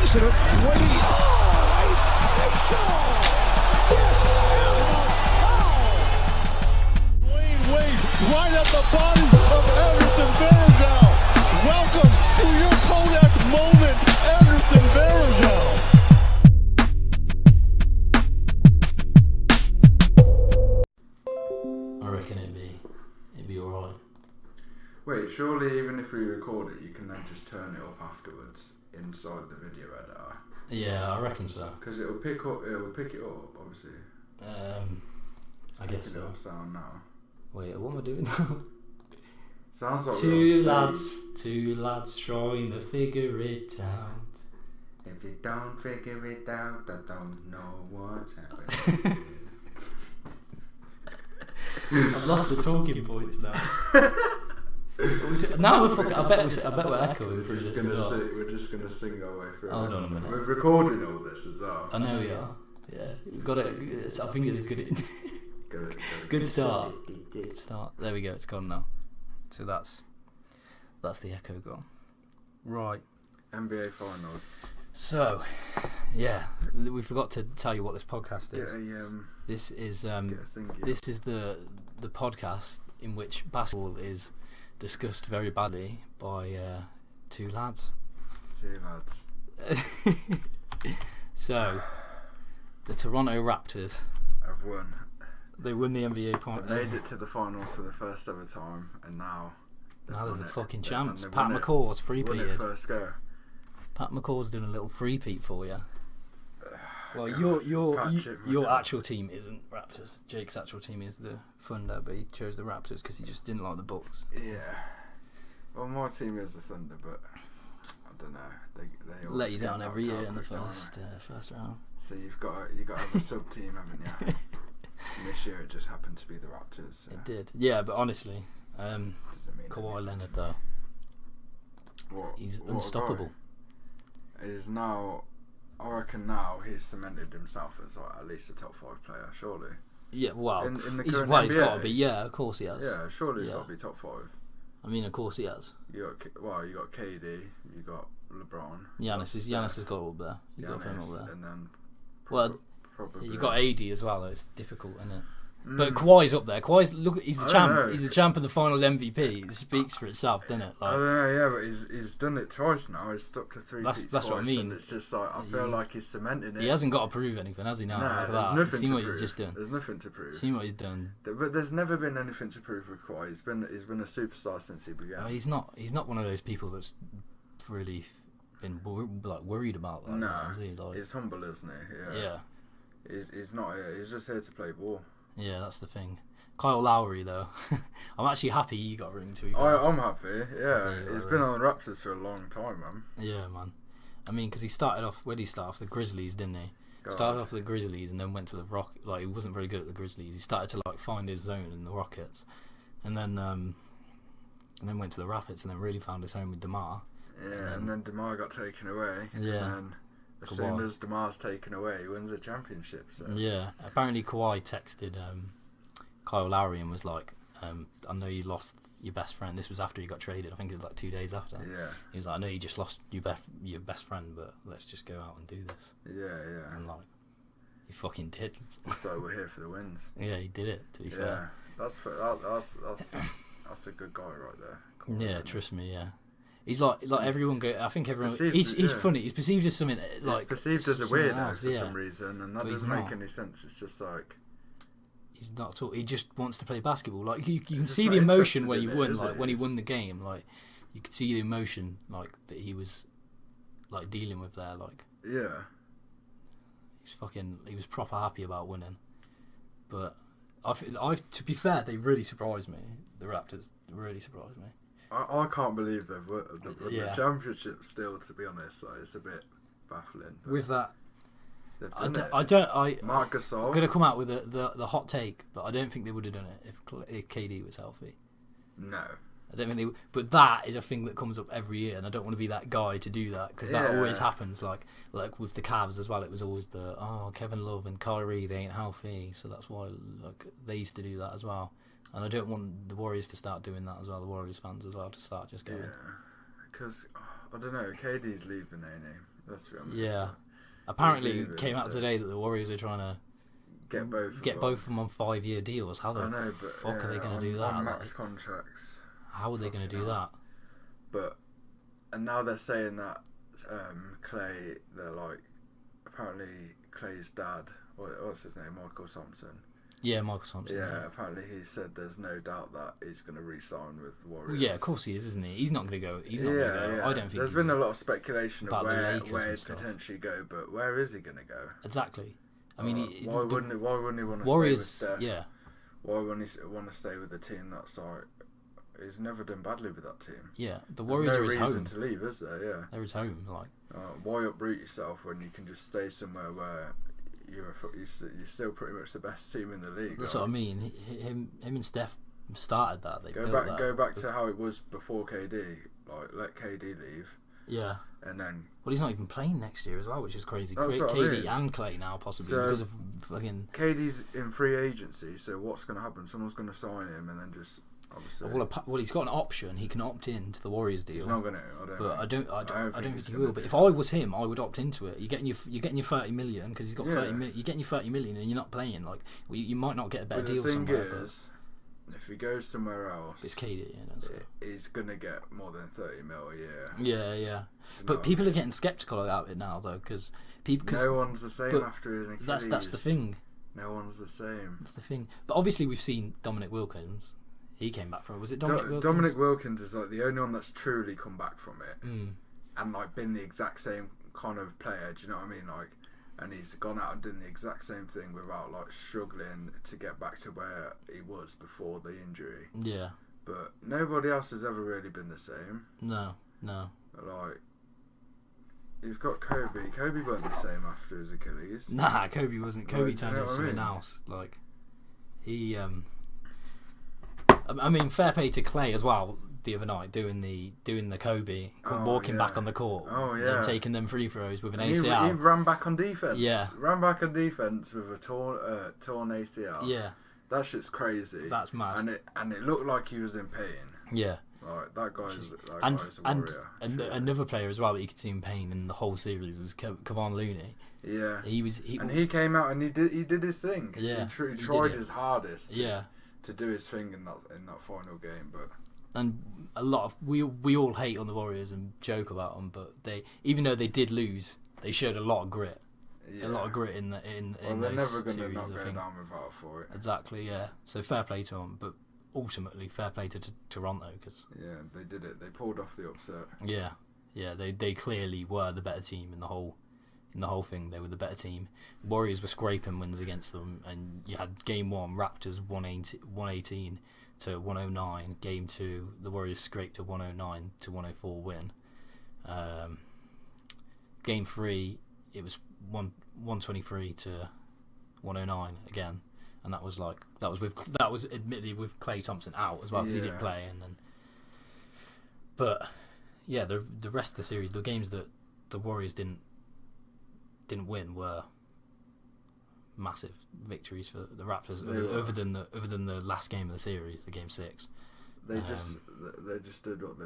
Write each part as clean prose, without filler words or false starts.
missing it. Waiting. Oh, a facial. Yes, and a foul. Dwayne Wade right at the bottom of Anderson Varejao. Welcome to your Kodak moment, Anderson Varejao. I reckon it'd be alright. Wait, surely even if we record it, you can then just turn it up afterwards inside the video editor. Yeah, I reckon so. Because it'll pick it up, obviously. I guess so. It'll sound now. Wait, what am I doing now? Sounds like two lads trying to figure it out. If you don't figure it out, I don't know what's happening. I've lost the talking points now. Now I bet we're echoing through this as well. We're just gonna sing our way through. Hold on a minute. We're recording all this as well. I know we are. Yeah, we've got it. I think it's good. Good start. Good start. There we go. It's gone now. So that's the echo gone. Right. NBA finals. So, yeah, we forgot to tell you what this podcast is. This is the podcast in which basketball is discussed very badly by two lads. So, the Toronto Raptors have won. They won the NBA point. They made it to the finals for the first ever time, and now they're the fucking champs. Pat McCaw's free-peated. First go. Pat McCaw's doing a little free-peat for you. Well, your actual team isn't Raptors. Jake's actual team is the Thunder, but he chose the Raptors because he just didn't like the Bucks. Yeah. Well, my team is the Thunder, but I don't know. They let you down every year in the first round. So you've got to have a sub team, haven't you? And this year it just happened to be the Raptors. So. It did. Yeah, but honestly, Kawhi Leonard though, he's unstoppable. Is now. I reckon now he's cemented himself as like at least a top 5 player, surely. Yeah, well, in the he's NBA, got to be. Yeah, of course he has. Yeah, surely he's got to be top 5. I mean, of course he has. You got KD, you got LeBron. Giannis has got up there. You got him up there. And then probably you got AD as well. Though it's difficult, isn't it? But Kawhi's up there. He's the champ. He's the champ of the Finals MVP. It speaks for itself, doesn't it? I don't know. Yeah, but he's done it twice now. He's stuck to 3. That's what I mean. It's just like I feel like he's cementing it. He hasn't got to prove anything, has he? Now, there's nothing to prove. He's just done. There's nothing to prove. Seen what he's done. But there's never been anything to prove with Kawhi. He's been a superstar since he began. He's not one of those people that's really been worried about that. No, is he? he's humble, isn't he? Yeah. He's not here. He's just here to play ball. Yeah, that's the thing. Kyle Lowry, though, I'm actually happy he got ringed to. I'm happy. Yeah, he's been on the Raptors for a long time, man. Yeah, man. I mean, because he started off. Where did he start off? The Grizzlies, didn't he? Started off with the Grizzlies and then went to the Rockets. Like, he wasn't very good at the Grizzlies. He started to find his zone in the Rockets, and then went to the Rapids and then really found his home with DeMar. Yeah, and then DeMar got taken away. Yeah. And then as soon as DeMar's taken away, he wins a championship. So. Yeah. Apparently, Kawhi texted Kyle Lowry and was like, I know you lost your best friend. This was after he got traded. I think it was like 2 days after. Yeah. He was like, I know you just lost your best friend, but let's just go out and do this. Yeah. And like, he fucking did. So we're here for the wins. Yeah, he did it. To be fair. That's a good guy right there. Yeah, trust me. Yeah. He's like everyone go. I think everyone. He's funny. He's perceived as something like. He's perceived as a weirdo for some reason, and that doesn't make any sense. It's just like. He's not at all. He just wants to play basketball. Like you can see the emotion when he won. Like when he won the game, like you could see the emotion like that he was like dealing with there. Like he was proper happy about winning. But to be fair, they really surprised me. The Raptors really surprised me. I can't believe they've won the championship still. To be honest, like, it's a bit baffling. With that. Marc Gasol. I'm going to come out with the hot take, but I don't think they would have done it if KD was healthy. No. I don't think they would. But that is a thing that comes up every year, and I don't want to be that guy to do that, because that always happens. Like with the Cavs as well, it was always Kevin Love and Kyrie, they ain't healthy, so that's why they used to do that as well. And I don't want the Warriors to start doing that as well, the Warriors fans as well, to start just going. Yeah, because I don't know. KD's leaving, ain't he? Let's be honest. Yeah. Apparently, leaving, it came out today that the Warriors are trying to get both of them on 5-year deals. How the fuck are they going to do that? On max contracts. How are they going to do that? But and now they're saying that Clay, they're like, apparently Clay's dad, what's his name, Michael Thompson. Yeah, Michael Thompson. Yeah, apparently he said there's no doubt that he's going to re-sign with the Warriors. Well, yeah, of course he is, isn't he? He's not going to go. He's not going to go. Yeah. I don't think. There's been a lot of speculation of where he'd potentially go, but where is he going to go? Exactly. I mean, why wouldn't he want to Warriors, stay with Steph? Yeah. Why wouldn't he want to stay with the team that's like? He's never done badly with that team. Yeah, the Warriors are his home. There's no reason to leave, is there? Yeah. They're his home. Like, why uproot yourself when you can just stay somewhere where you're still pretty much the best team in the league? That's what I mean. Him and Steph started that. They go back to how it was before KD. Like, let KD leave. Yeah. And then. Well, he's not even playing next year as well, which is crazy. KD and Clay now possibly because of fucking. KD's in free agency, so what's going to happen? Someone's going to sign him, and then just. Obviously. Well, he's got an option. He can opt in to the Warriors deal. He's not going to. I don't think he will. But if I was him, I would opt into it. You're getting your 30 million because he's got 30 million. You're getting your 30 million and you're not playing. Like, you might not get a better deal somewhere. The thing is, if he goes somewhere else, it's KD. He's going to get more than 30 mil a year. Yeah. But people are getting skeptical about it now, though, because no one's the same after an Achilles. That's the thing. No one's the same. That's the thing. But obviously, we've seen Dominic Wilkins. He came back from it. Was it Dominic Wilkins? Dominic Wilkins is like the only one that's truly come back from it, and like been the exact same kind of player. Do you know what I mean? Like, and he's gone out and done the exact same thing without like struggling to get back to where he was before the injury. Yeah. But nobody else has ever really been the same. No. Like, you've got Kobe. Kobe weren't the same after his Achilles. Nah, Kobe wasn't. Kobe turned into something else. Like, he I mean, fair play to Clay as well. The other night, doing the Kobe, walking back on the court, and taking them free throws with an ACL. He ran back on defense. Yeah, ran back on defense with a torn ACL. Yeah, that shit's crazy. That's mad. And it looked like he was in pain. Yeah, like that guy's a warrior. And another player as well that you could see in pain in the whole series was Kevon Looney. Yeah, he came out and he did his thing. Yeah, he tried his hardest. Yeah. To do his thing in that final game, but a lot of we all hate on the Warriors and joke about them, but even though they did lose, they showed a lot of grit. A lot of grit in they're never going to not go down without for it. Exactly, yeah. So fair play to them, but ultimately fair play to Toronto because they did it. They pulled off the upset. Yeah. They clearly were the better team in the whole thing. They were the better team. Warriors were scraping wins against them, and you had game 1 Raptors 118 to 109. Game 2 the Warriors scraped a 109 to 104 win. Game 3 it was 123 to 109 again, and that was admittedly with Klay Thompson out as well because he didn't play, but yeah, the rest of the series, the games that the Warriors didn't win were massive victories for the Raptors, other than the last game of the series, the game 6. They just did what they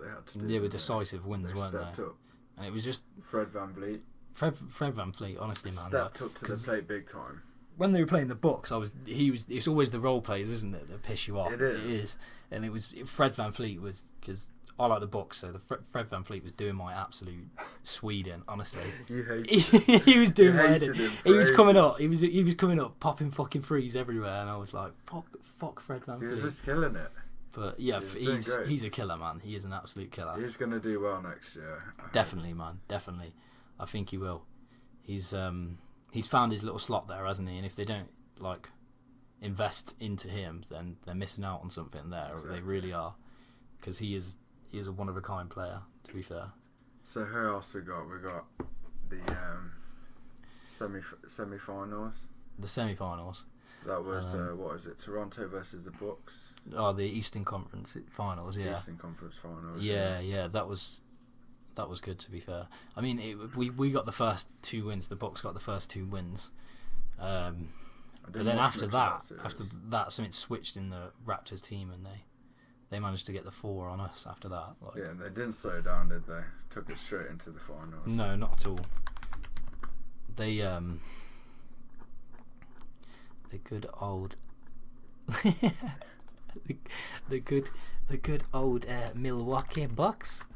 had to do. They were decisive wins, weren't they? Stepped up. And it was just Fred VanVleet. Fred VanVleet, honestly, man, stepped up to the plate big time. When they were playing the Bucks, it's always the role players, isn't it, that piss you off? It is. It is. And it was Fred VanVleet was, because I like the Bucks, so Fred VanVleet was doing my absolute Sweden, honestly. You hate he was doing my head. He was coming ages. up. He was coming up, popping fucking threes everywhere, and I was like, fuck Fred VanVleet. He was just killing it. But yeah, he's a killer, man. He is an absolute killer. He's gonna do well next year. Definitely, man. Definitely. I think he will. He's found his little slot there, hasn't he? And if they don't invest into him, then they're missing out on something there. Exactly. They really are, because he is a one of a kind player. To be fair. So who else we got? We got the semi-finals. The semi-finals. That was what is it? Toronto versus the Bucks. Oh, the Eastern Conference Finals. Yeah. Eastern Conference Finals. Yeah. That was good, to be fair. I mean, we got the first 2 wins. The Bucks got the first 2 wins. But then after that, something switched in the Raptors team, and they managed to get the 4 on us after that. Like, Yeah, and they didn't slow down, did they? Took it straight into the finals. no, not at all. They the good old the good old Milwaukee Bucks.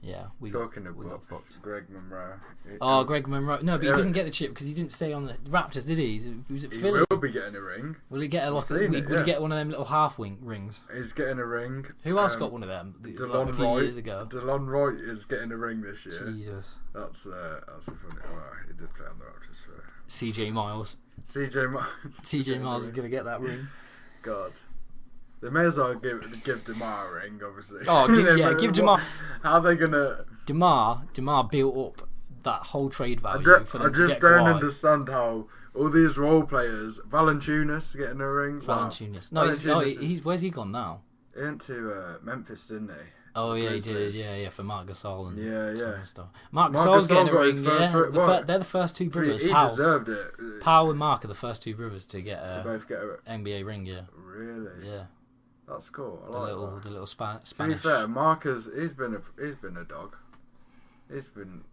Yeah, we Talking of got Bucks, fucked. Greg Monroe. Oh, Greg Monroe. No, but he Yeah. doesn't get the chip because he didn't stay on the Raptors, did he? He was at He Philly. will be getting a ring. Will he get a I've seen it, will he yeah. get one of them little half wing rings? He's getting a ring. Who else got one of them? DeLon A few Wright. years ago. DeLon Wright is getting a ring this year. Jesus. That's a funny. Oh, he did play on the Raptors for CJ Miles. CJ Miles is gonna get that ring. God. They may as well give DeMar a ring, obviously. Oh, give DeMar. How are they gonna? DeMar built up that whole trade value for them I to just get don't Kawhi. understand how all these role players, Valanciunas getting a ring. Valanciunas. Wow. No, Valanciunas he's where's he gone now? He went to Memphis, didn't he? Oh yeah, Grizzlies. he did. Yeah, for Marc Gasol and Yeah. some other stuff. Marc Marc Gasol's Gasol getting a got his ring. first Yeah, ring. they're the first two brothers. He Powell, deserved it. Powell and Mark are the first two brothers to get To a both get a NBA ring. Yeah, really. yeah. That's cool. I The like little that. Spanish. To be fair, Mark he's been a dog. He's been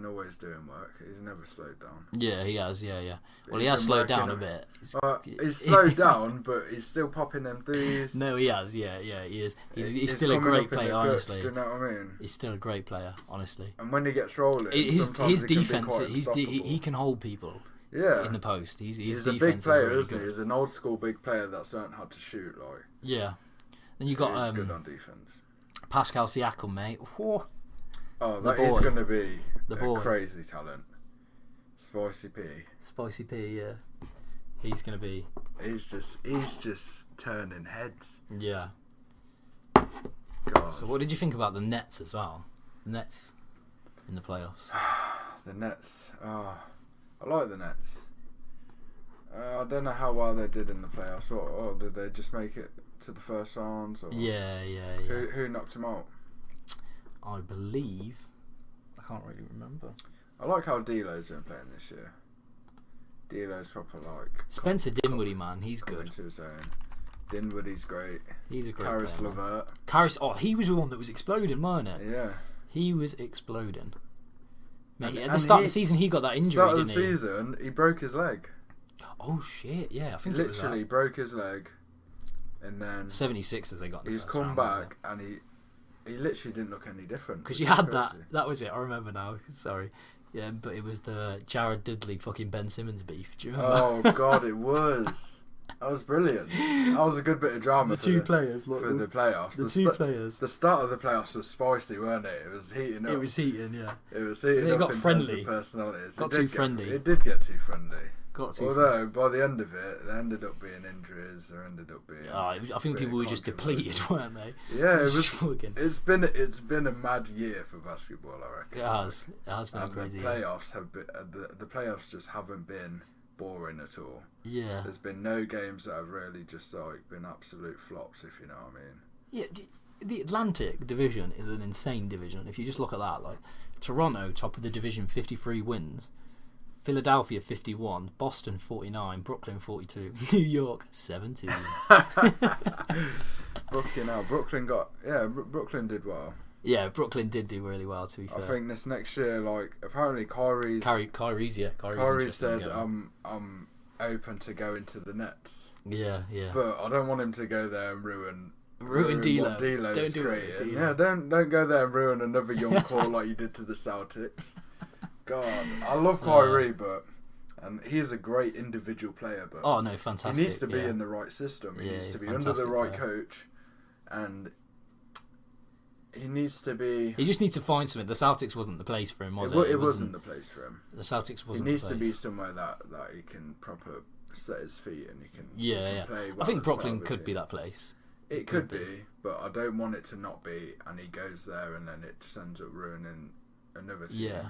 always doing work. He's never slowed down. Yeah, he has. Yeah. Well, he He's has been slowed down working a bit. He's slowed down, but he's still popping them threes. No, he has. Yeah, he is. He's He's still a coming great up in player, the clutch, honestly. do you know what I mean? He's still a great player, honestly. And when he gets rolling, His sometimes he can be defense, quite he unstoppable. can hold people Yeah. in the post. His He's a defense big player, is really isn't he? good. He's an old school big player that's learned how to shoot. Like, Yeah. Then you he's got good on defense. Pascal Siakam, mate. Whoa. Oh, the that is boy. going to be The a boy. crazy talent. Spicy P. Spicy P, yeah. He's gonna be. He's just turning heads. Yeah. God. So what did you think about the Nets as well? The Nets in the playoffs. The Nets. Oh, I like the Nets. I don't know how well they did in the playoffs. Or did they just make it to the first rounds? Or Yeah. Who knocked them out? I believe. I can't really remember. I like how D'Lo's been playing this year. D'Lo's proper like Spencer Dinwiddie, man, he's coming good. to his own. Dinwiddie's great. He's a great Karis player. Man. LeVert. Karis, he was the one that was exploding, wasn't it? Yeah. He was exploding. Mate, at the and start of the season, he got that injury, Start of didn't the he? season, he broke his leg. Oh shit! Yeah, I think Literally it was broke his leg, and then that. 76ers they got. In the he's first come round, wasn't it? back and he literally didn't look any different. Because which you is had that. crazy. That was it. I remember now. Sorry. Yeah, but it was the Jared Dudley fucking Ben Simmons beef. Do you remember? Oh god, it was. That was brilliant. That was a good bit of drama. The two players. Look, for the playoffs. the two players. The start of the playoffs was spicy, weren't it? It was heating up. It was heating, yeah. It was heating It up got in friendly. terms of personalities. Got It did too get- friendly. It did get too friendly. Got to. Although by the end of it, there ended up being injuries. There ended up being. I think bit people of were just controversy. depleted, weren't they? Yeah, it Just was. fucking- It's been a mad year for basketball, I reckon. It has. It has been And crazy. the playoffs have been the playoffs just haven't been boring at all. Yeah. There's been no games that have really just like been absolute flops, if you know what I mean. Yeah. The Atlantic division is an insane division. If you just look at that, like Toronto, top of the division, 53 wins. Philadelphia 51, Boston 49, Brooklyn 42, New York 17. Fucking hell, Brooklyn did well. Yeah, Brooklyn did do really well. To be fair, I think this next year, like apparently Kyrie's Kyrie Kyrie interested in said going. I'm open to going to the Nets, Yeah. but I don't want him to go there and ruin D'Lo. what D'Lo's Don't do it created. with D'Lo. Yeah, don't go there and ruin another young core like you did to the Celtics. God, I love Kyrie, and he's a great individual player, but Oh no, fantastic. he needs to be yeah. in the right system. He Yeah, needs to be fantastic under the right player. coach, and he needs to be. He just needs to find something. The Celtics wasn't the place for him, was it? It wasn't the place for him. The Celtics He wasn't. needs the to place. be somewhere that he can proper set his feet and he can. Yeah. Play I well think as Brooklyn well, could obviously. be that place. It could be, but I don't want it to not be. And he goes there, and then it just ends up ruining another team. Yeah.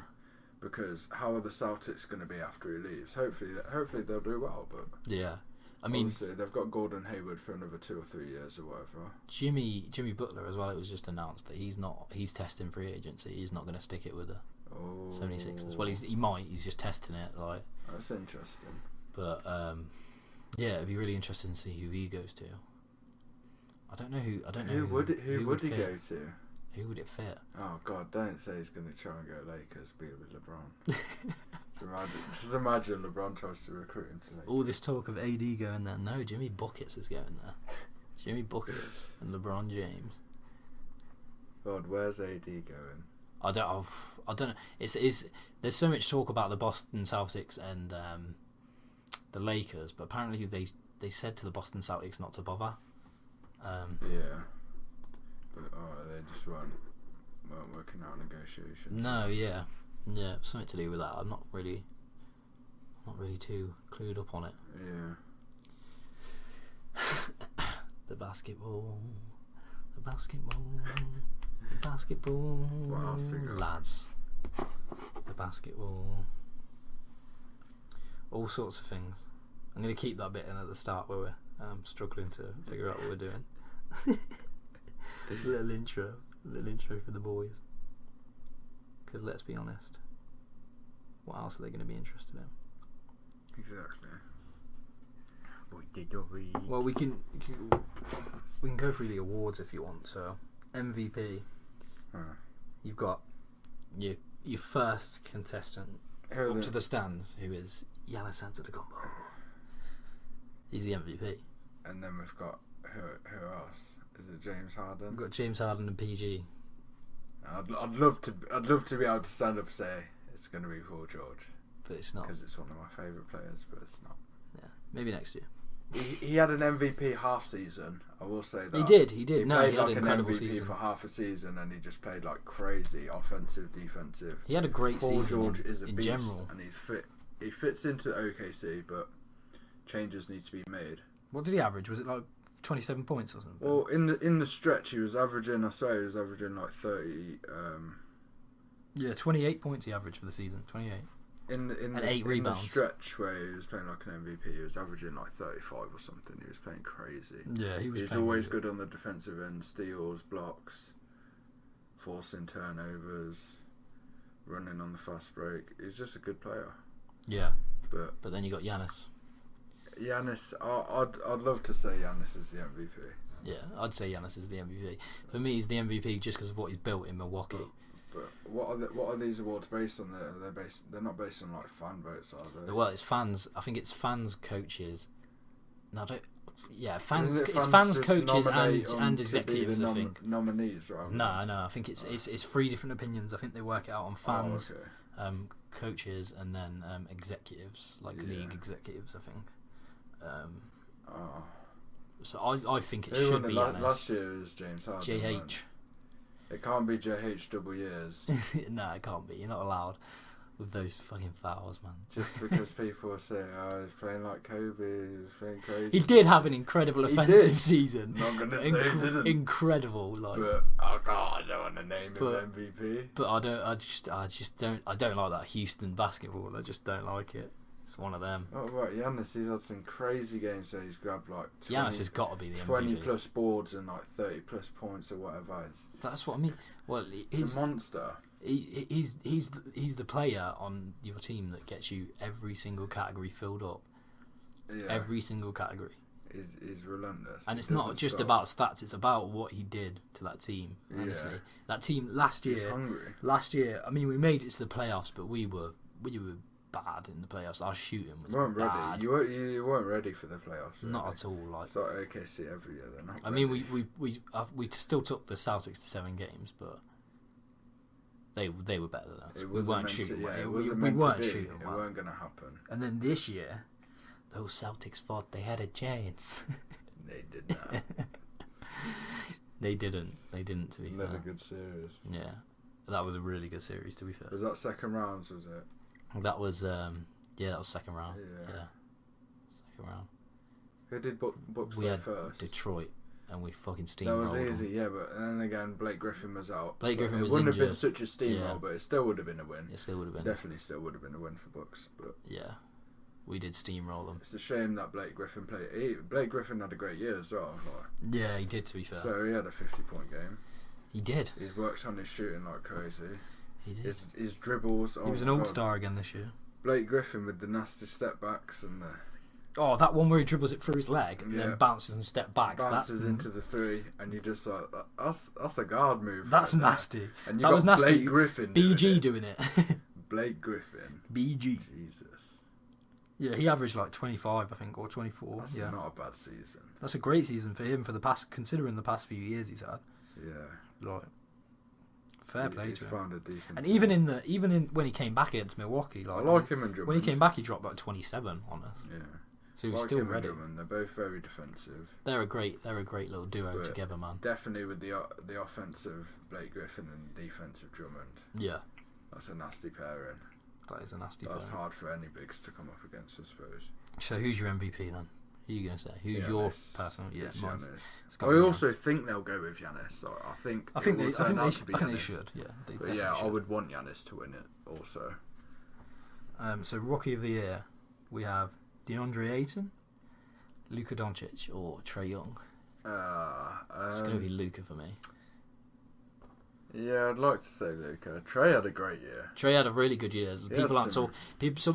Because how are the Celtics going to be after he leaves? Hopefully they'll do well, but Yeah. I mean, obviously they've got Gordon Hayward for another 2 or 3 years or whatever. Jimmy Butler as well. It was just announced that he's testing free agency. He's not going to stick it with the Oh, 76ers. Well, he might. He's just testing it, like. that's interesting. But yeah, it'd be really interesting to see who he goes to. I don't know who. Who would he fit. go to? Who would it fit? Oh God! Don't say he's going to try and go Lakers. Be with LeBron. Just imagine LeBron tries to recruit him to Lakers. All this talk of AD going there. No, Jimmy Buckets is going there. Jimmy Buckets and LeBron James. God, where's AD going? I don't know. It's there's so much talk about the Boston Celtics and the Lakers, but apparently they said to the Boston Celtics not to bother. Yeah, but they just weren't working out negotiations. No, yeah, something to do with that. I'm not really too clued up on it. Yeah. The basketball, What else we got? lads. The basketball. All sorts of things. I'm going to keep that bit in at the start where we're struggling to figure out what we're doing. little intro for the boys. Because let's be honest, what else are they going to be interested in? Exactly. Well, we can go through the awards if you want. So MVP, you've got your first contestant up to the stands, who is Giannis Antetokounmpo. He's the MVP. And then we've got who else? Is it James Harden? We've got James Harden and PG. I'd love to be able to stand up and say it's going to be Paul George, But it's not. because it's one of my favourite players, but it's not. Yeah, maybe next year. He had an MVP half season. I will say that He did. He No, played he had like an an incredible MVP season. for half a season, and he just played like crazy, offensive, defensive. He had a great Paul season George is a in beast, general. and he's fit. He fits into OKC, but changes need to be made. What did he average? Was it like 27 points or something? Well, in the stretch, he was averaging. I swear, he was averaging like 30. Yeah, 28 points he averaged for the season. 28. In And 8 rebounds. the stretch where he was playing like an MVP, he was averaging like 35 or something. He was playing crazy. Yeah, he was. He's always good on the defensive end, steals, blocks, forcing turnovers, running on the fast break. He's just a good player. Yeah, But but then you got Giannis. Giannis, I'd love to say Giannis is the MVP. Yeah, I'd say Giannis is the MVP. For me, he's the MVP just because of what he's built in Milwaukee. But what are these awards based on? They're not based on like fan votes, are they? Well, it's fans. I think it's fans, coaches. No, I don't. Yeah, fans. Isn't it It's fans, just coaches, nominate on and to be executives. the I think. nominees, right? No, I think it's 3 different opinions. I think they work it out on fans, Oh, okay. coaches, and then executives, like Yeah. league executives. I think. Oh. So I think it Who should won it? be Giannis. Last year it was James Harden. JH. It can't be JH double years. No, it can't be. You're not allowed with those fucking fouls, man. Just because people say, oh, he's playing like Kobe, he's playing crazy. He did have an incredible He offensive did. season. Not going to say he didn't. Incredible, like. But, oh God, I don't want to name him MVP. But I don't like that Houston basketball. I just don't like it. It's one of them. What about Giannis? He's had some crazy games where he's grabbed like 20, Giannis has got to be the MVP. 20 plus boards and like 30 plus points or whatever. That's what I mean. Well, He's a monster. He's the player on your team that gets you every single category filled up. Yeah. Every single category. He's relentless. And He it's not doesn't just stop. about stats. It's about what he did to that team. Honestly, Yeah. that team last He's year. hungry. Last year, I mean, we made it to the playoffs, but we were bad in the playoffs. Our shooting was You weren't bad. ready. You weren't ready for the playoffs. Really. Not at all. Like, It's like OKC every year. They're not. I mean, we still took the Celtics to 7 games, but they were better than us. We weren't shooting. We weren't shooting. It Well. weren't going to happen. And then this year, those Celtics thought they had a chance. They did not. They didn't. To be Another fair. good series. Yeah, that was a really good series. To be fair, Was that second rounds? Was it? that was that was second round. Yeah. Second round. Who did Bucks We play had first? Detroit, and we fucking That steamrolled was easy, them. yeah, but then again, Blake Griffin was out. Blake Griffin was It wouldn't have been injured. such a steamroll, Yeah. but it still would have been a win. It still would have been. Definitely still would have been a win for Bucks. But Yeah, we did steamroll them. it's a shame that Blake Griffin played. Blake Griffin had a great year as well. Like, Yeah, he did. To be fair, so he had a 50-point game. he did. He's worked on his shooting like crazy. He did. His dribbles. He was an all-star again this year. Blake Griffin with the nasty step backs and the Oh, that one where he dribbles it through his leg and then bounces and step backs. Bounces into the 3, and you just like, that's a guard move. That's right nasty. There. And that was nasty. Blake Griffin BG doing it. Blake Griffin. BG. Jesus. Yeah, he averaged like 25, I think, or 24. That's not a bad season. That's a great season for him considering the past few years he's had. Yeah. Like, fair play to him. Found a decent. And even in when he came back against Milwaukee, like, I like him and Drummond. When he came back, he dropped like 27 on us. Yeah. So he was still ready. They're both very defensive. They're a great little duo together, man. Definitely with the offensive Blake Griffin and the defensive Drummond. Yeah. That's a nasty pairing. That is a nasty pairing. That's hard for any bigs to come up against, I suppose. So who's your MVP then? Who are you going to say? Who's your personal? Yeah, mine's I also think they'll go with Giannis. I think they should. Yeah, but yeah, I would want Giannis to win it also. So Rookie of the Year, we have DeAndre Ayton, Luka Doncic, or Trae Young. It's going to be Luka for me. Yeah, I'd like to say Luka. Trae had a great year. Trae had a really good year. People aren't talking.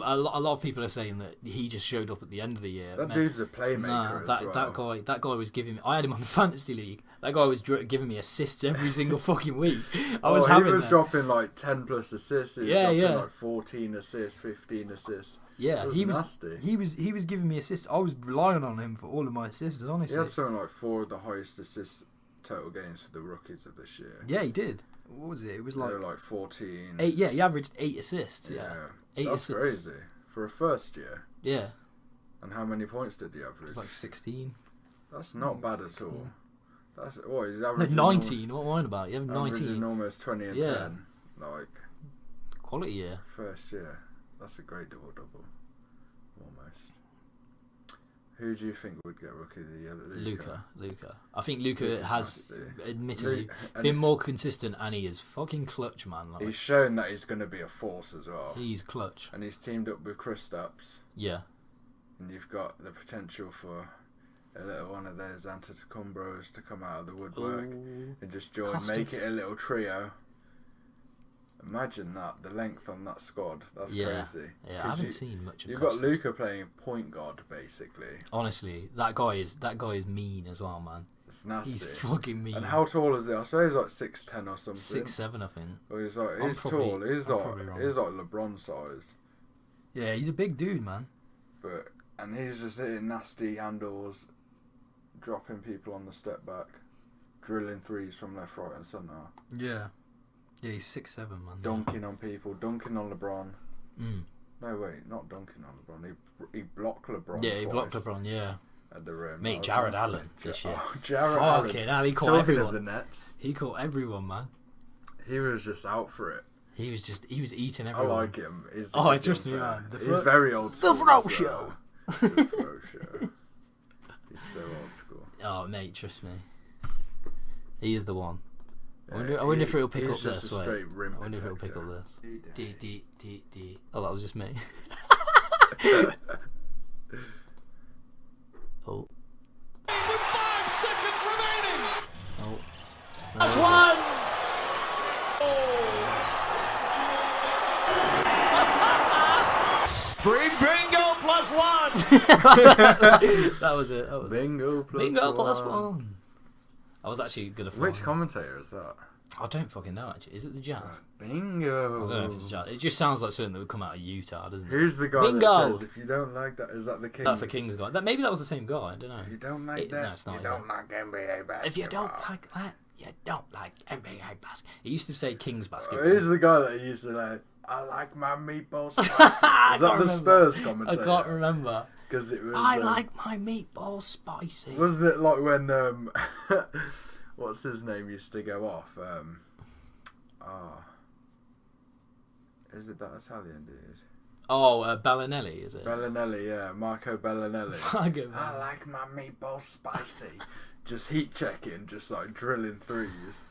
A lot of people are saying that he just showed up at the end of the year. That dude's a playmaker. That guy was giving me. I had him on the fantasy league. That guy was giving me assists every single fucking week. He was dropping like 10 plus assists. Like 14 assists, 15 assists. Yeah, he was giving me assists. I was relying on him for all of my assists. Honestly, he had something like 4 of the highest assists total games for the rookies of this year. Yeah, he did. What was it? It was like 14. 8. Yeah, he averaged 8 assists. Yeah, 8 that's assists. Crazy for a first year. Yeah. And how many points did he average? It was like 16. That's not bad 16. At all. That's he's No, averaging 19. What am I on about? You have 19. Averaging almost 20 and 10. Like quality year. First year. That's a great double. Almost. Who do you think would get Rookie of the Year? Luka. I think Luka has, admittedly, been more consistent, and he is fucking clutch, man. Like, he's shown that he's going to be a force as well. He's clutch. And he's teamed up with Kristaps. Yeah. And you've got the potential for a little one of those Antetokounmpos to come out of the woodwork and just join, make it a little trio. Imagine that, the length on that squad. That's crazy. Yeah, I haven't seen much of You've got Luka playing point guard, basically. Honestly, that guy is mean as well, man. It's nasty. He's fucking mean. And how tall is he? I say he's like 6'10" or something. 6'7", I think. Well, he's tall. He's like LeBron size. Yeah, he's a big dude, man. And he's just hitting nasty handles, dropping people on the step back, drilling threes from left, right, and centre. Yeah. Yeah, he's 6'7", man. Dunking on people, dunking on LeBron. No, wait, not dunking on LeBron. He blocked LeBron. Yeah, he blocked LeBron, yeah. At the rim. Mate, Jared Allen this year. Jared Allen. Fucking hell, he caught everyone. The nets. He caught everyone, man. He was just out for it. He was eating everyone. I like him. Trust me, man. He's very old school. The Throw Show. The Throw Show. He's so old school. Oh, mate, trust me. He is the one. I wonder if it'll pick up this. Wait. I wonder if it'll pick up this. D. Oh, that was just me. Oh. With 5 seconds remaining. Oh. That's one. Free bingo plus 1. That was it. Bingo plus one. I was actually good at Which commentator is that? I don't fucking know, actually. Is it the Jazz? Bingo. I don't know if it's Jazz. It just sounds like something that would come out of Utah, doesn't it? Who's the guy that says, if you don't like that, is that the Kings? That's the Kings guy. Maybe that was the same guy, I don't know. You don't like that? No, it's not. You don't like NBA basketball. If you don't like that, you don't like NBA basketball. He used to say Kings basketball. Who's the guy that used to like, I like my meatballs spicy? Is that the Spurs commentator? I can't remember. Because it was. I like my meatballs spicy. Wasn't it like when what's his name used to go off? Is it that Italian dude? Oh, Bellinelli, is it? Bellinelli, yeah, Marco Bellinelli. I like my meatballs spicy. Just heat checking, just like drilling threes.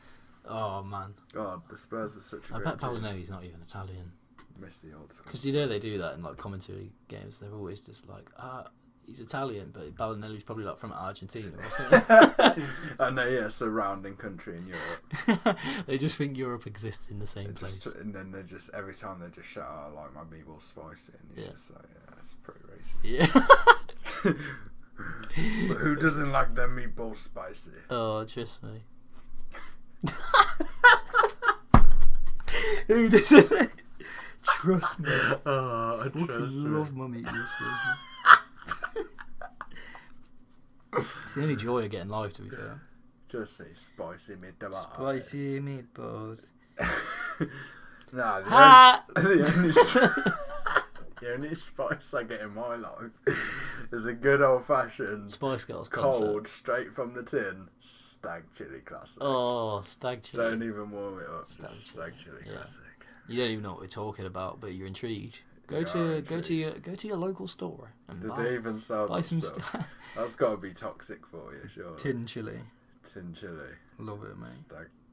Oh man. God, the Spurs are such a. I great bet team. Bellinelli's not even Italian. Miss the old school. Because you know they do that in like commentary games. They're always just like, he's Italian, but Bellinelli's probably like from Argentina or something. I know, yeah, surrounding country in Europe. They just think Europe exists in the same place. And then they just, every time they just shout out, like, my meatballs spicy, and he's just like, yeah, it's pretty racist. Yeah. But who doesn't like their meatballs spicy? Oh, trust me. Who doesn't? Trust me. Oh, I I trust me. love my meatballs spicy. It's the only joy of getting live, to be fair. Just say spicy meatballs. Spicy meatballs. Nah, Ha! the only spice I get in my life is a good old fashioned Spice Girls cold, concert. straight from the tin, stag chili classic. Oh, stag chili. Don't even warm it up. Stag Just chili. stag chili Yeah. classic. You don't even know what we're talking about, but you're intrigued. Go You are to your local store and Did buy, they even sell buy that some stuff? That's got to be toxic for you, sure. tin chili. Tin chili. Love it, mate.